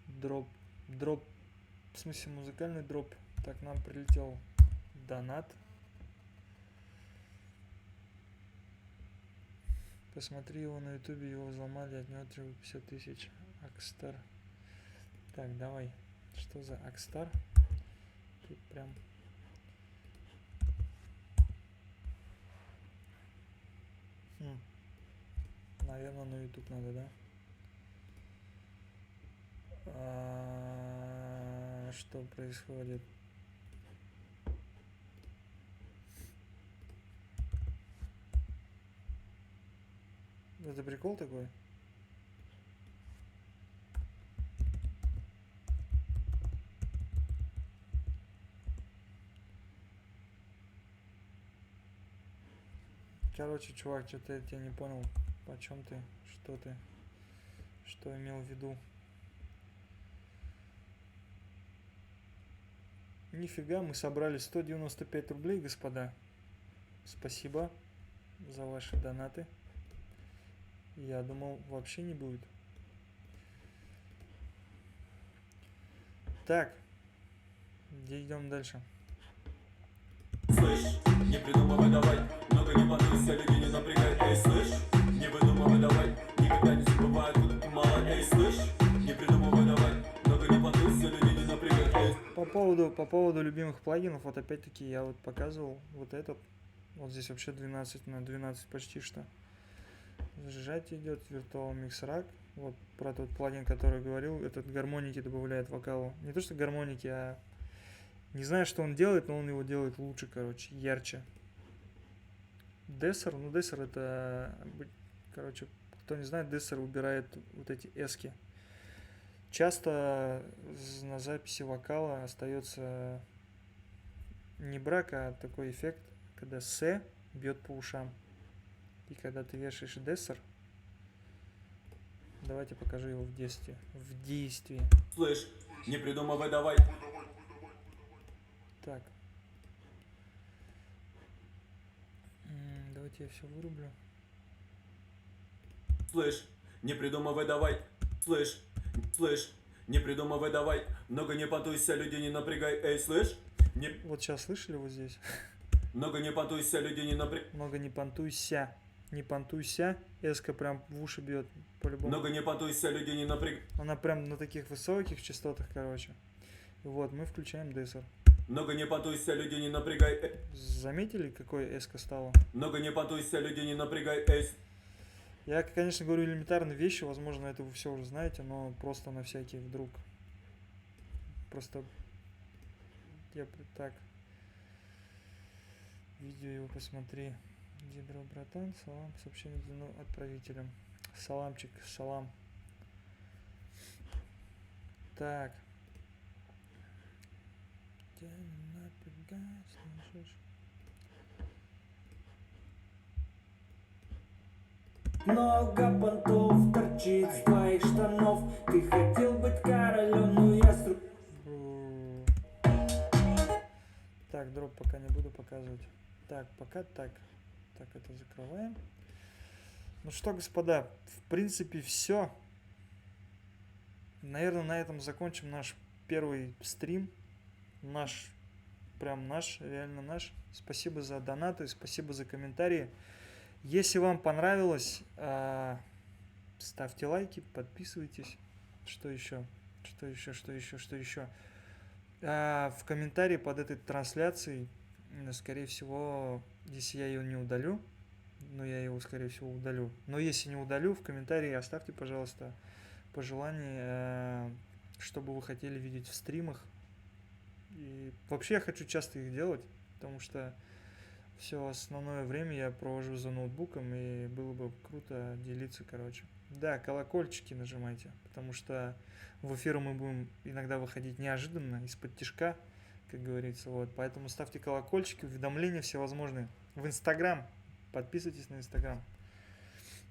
Дроп. В смысле музыкальный дроп. Так, нам прилетел донат. Посмотри его на ютубе, его взломали, от него требуют 50 тысяч. Акстар. Так, давай. Что за Акстар? Тут прям Наверное, на YouTube надо, да? Что происходит? Это прикол такой? Короче, чувак, что-то я тебя не понял. О чем ты? Что имел в виду? Нифига, мы собрали 195 рублей, господа. Спасибо за ваши донаты. Я думал, вообще не будет. Так, где идем дальше?
Слышь, не придумывай давай, много не подуйся, людей не напрягай. Эй, слышь, не выдумывай давай, никогда не забывай, откуда ты мало. Эй, слышь, не придумывай давай, много не подуйся, людей не напрягай. Эй.
По поводу любимых плагинов, вот опять-таки я вот показывал вот этот. Вот здесь вообще 12 на 12 почти что. Сжать идет Virtual Mix Rack. Вот про тот плагин, который говорил, этот гармоники добавляет вокалу. Не то что гармоники, а не знаю, что он делает, но он его делает лучше, короче, ярче. Дессер, ну Дессер это, короче, кто не знает, Дессер убирает вот эти эски. Часто на записи вокала остается не брак, а такой эффект, когда С бьет по ушам. И когда ты вешаешь Дессер, давайте покажу его в действии.
Слышь, не придумывай давай.
Так. Давайте я все вырублю.
Слышь, не придумывай давай. Слышь, не придумывай давай. Много не понтуйся, людей не напрягай. Эй, слышь, не...
Вот сейчас слышали вот здесь?
Много не понтуйся, людей не напрягай.
Много не понтуйся. Не понтуйся. Эска прям в уши бьет по-любому.
Много не понтуйся, людей не напрягай.
Она прям на таких высоких частотах, короче. Вот, мы включаем Дессер.
Много не понтуйся, людей не напрягай.
Заметили, какой эска стала?
Много не понтуйся, людей не напрягай. Эй.
Я, конечно, говорю элементарные вещи, возможно, это вы все уже знаете, но просто на всякий вдруг. Просто я так. Видео его посмотри. Дидро, братан, салам, сообщение длину отправителям. Саламчик, салам. Так.
Много понтов торчит с твоих штанов. Ты хотел быть королем, но я
Так, дроп пока не буду показывать. Так, пока так. Так, это закрываем. Ну что, господа, в принципе, все. Наверное, на этом закончим наш первый стрим. Наш, прям наш, реально наш. Спасибо за донаты, спасибо за комментарии. Если вам понравилось, ставьте лайки, подписывайтесь. Что еще? В комментарии под этой трансляцией, скорее всего, если я ее не удалю, но я его, скорее всего, удалю. Но если не удалю, в комментарии оставьте, пожалуйста, пожелания, что бы вы хотели видеть в стримах. И вообще я хочу часто их делать, потому что все основное время я провожу за ноутбуком, и было бы круто делиться, короче. Да, колокольчики нажимайте, потому что в эфир мы будем иногда выходить неожиданно, из-под тишка, как говорится. Вот, поэтому ставьте колокольчики, уведомления всевозможные. В Инстаграм, подписывайтесь на Инстаграм.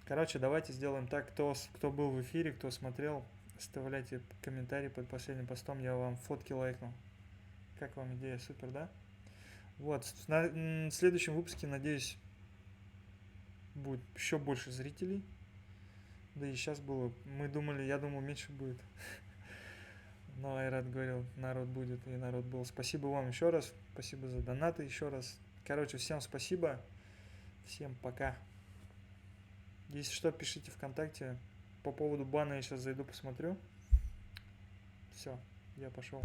Короче, давайте сделаем так, кто был в эфире, кто смотрел, оставляйте комментарии под последним постом, я вам фотки лайкну. Как вам идея? Супер, да? Вот, в следующем выпуске, надеюсь, будет еще больше зрителей. Да и сейчас было, я думал, меньше будет. Но Айрат говорил, народ будет, и народ был. Спасибо вам еще раз, спасибо за донаты еще раз. Короче, всем спасибо, всем пока. Если что, пишите ВКонтакте. По поводу бана я сейчас зайду, посмотрю. Все, я пошел.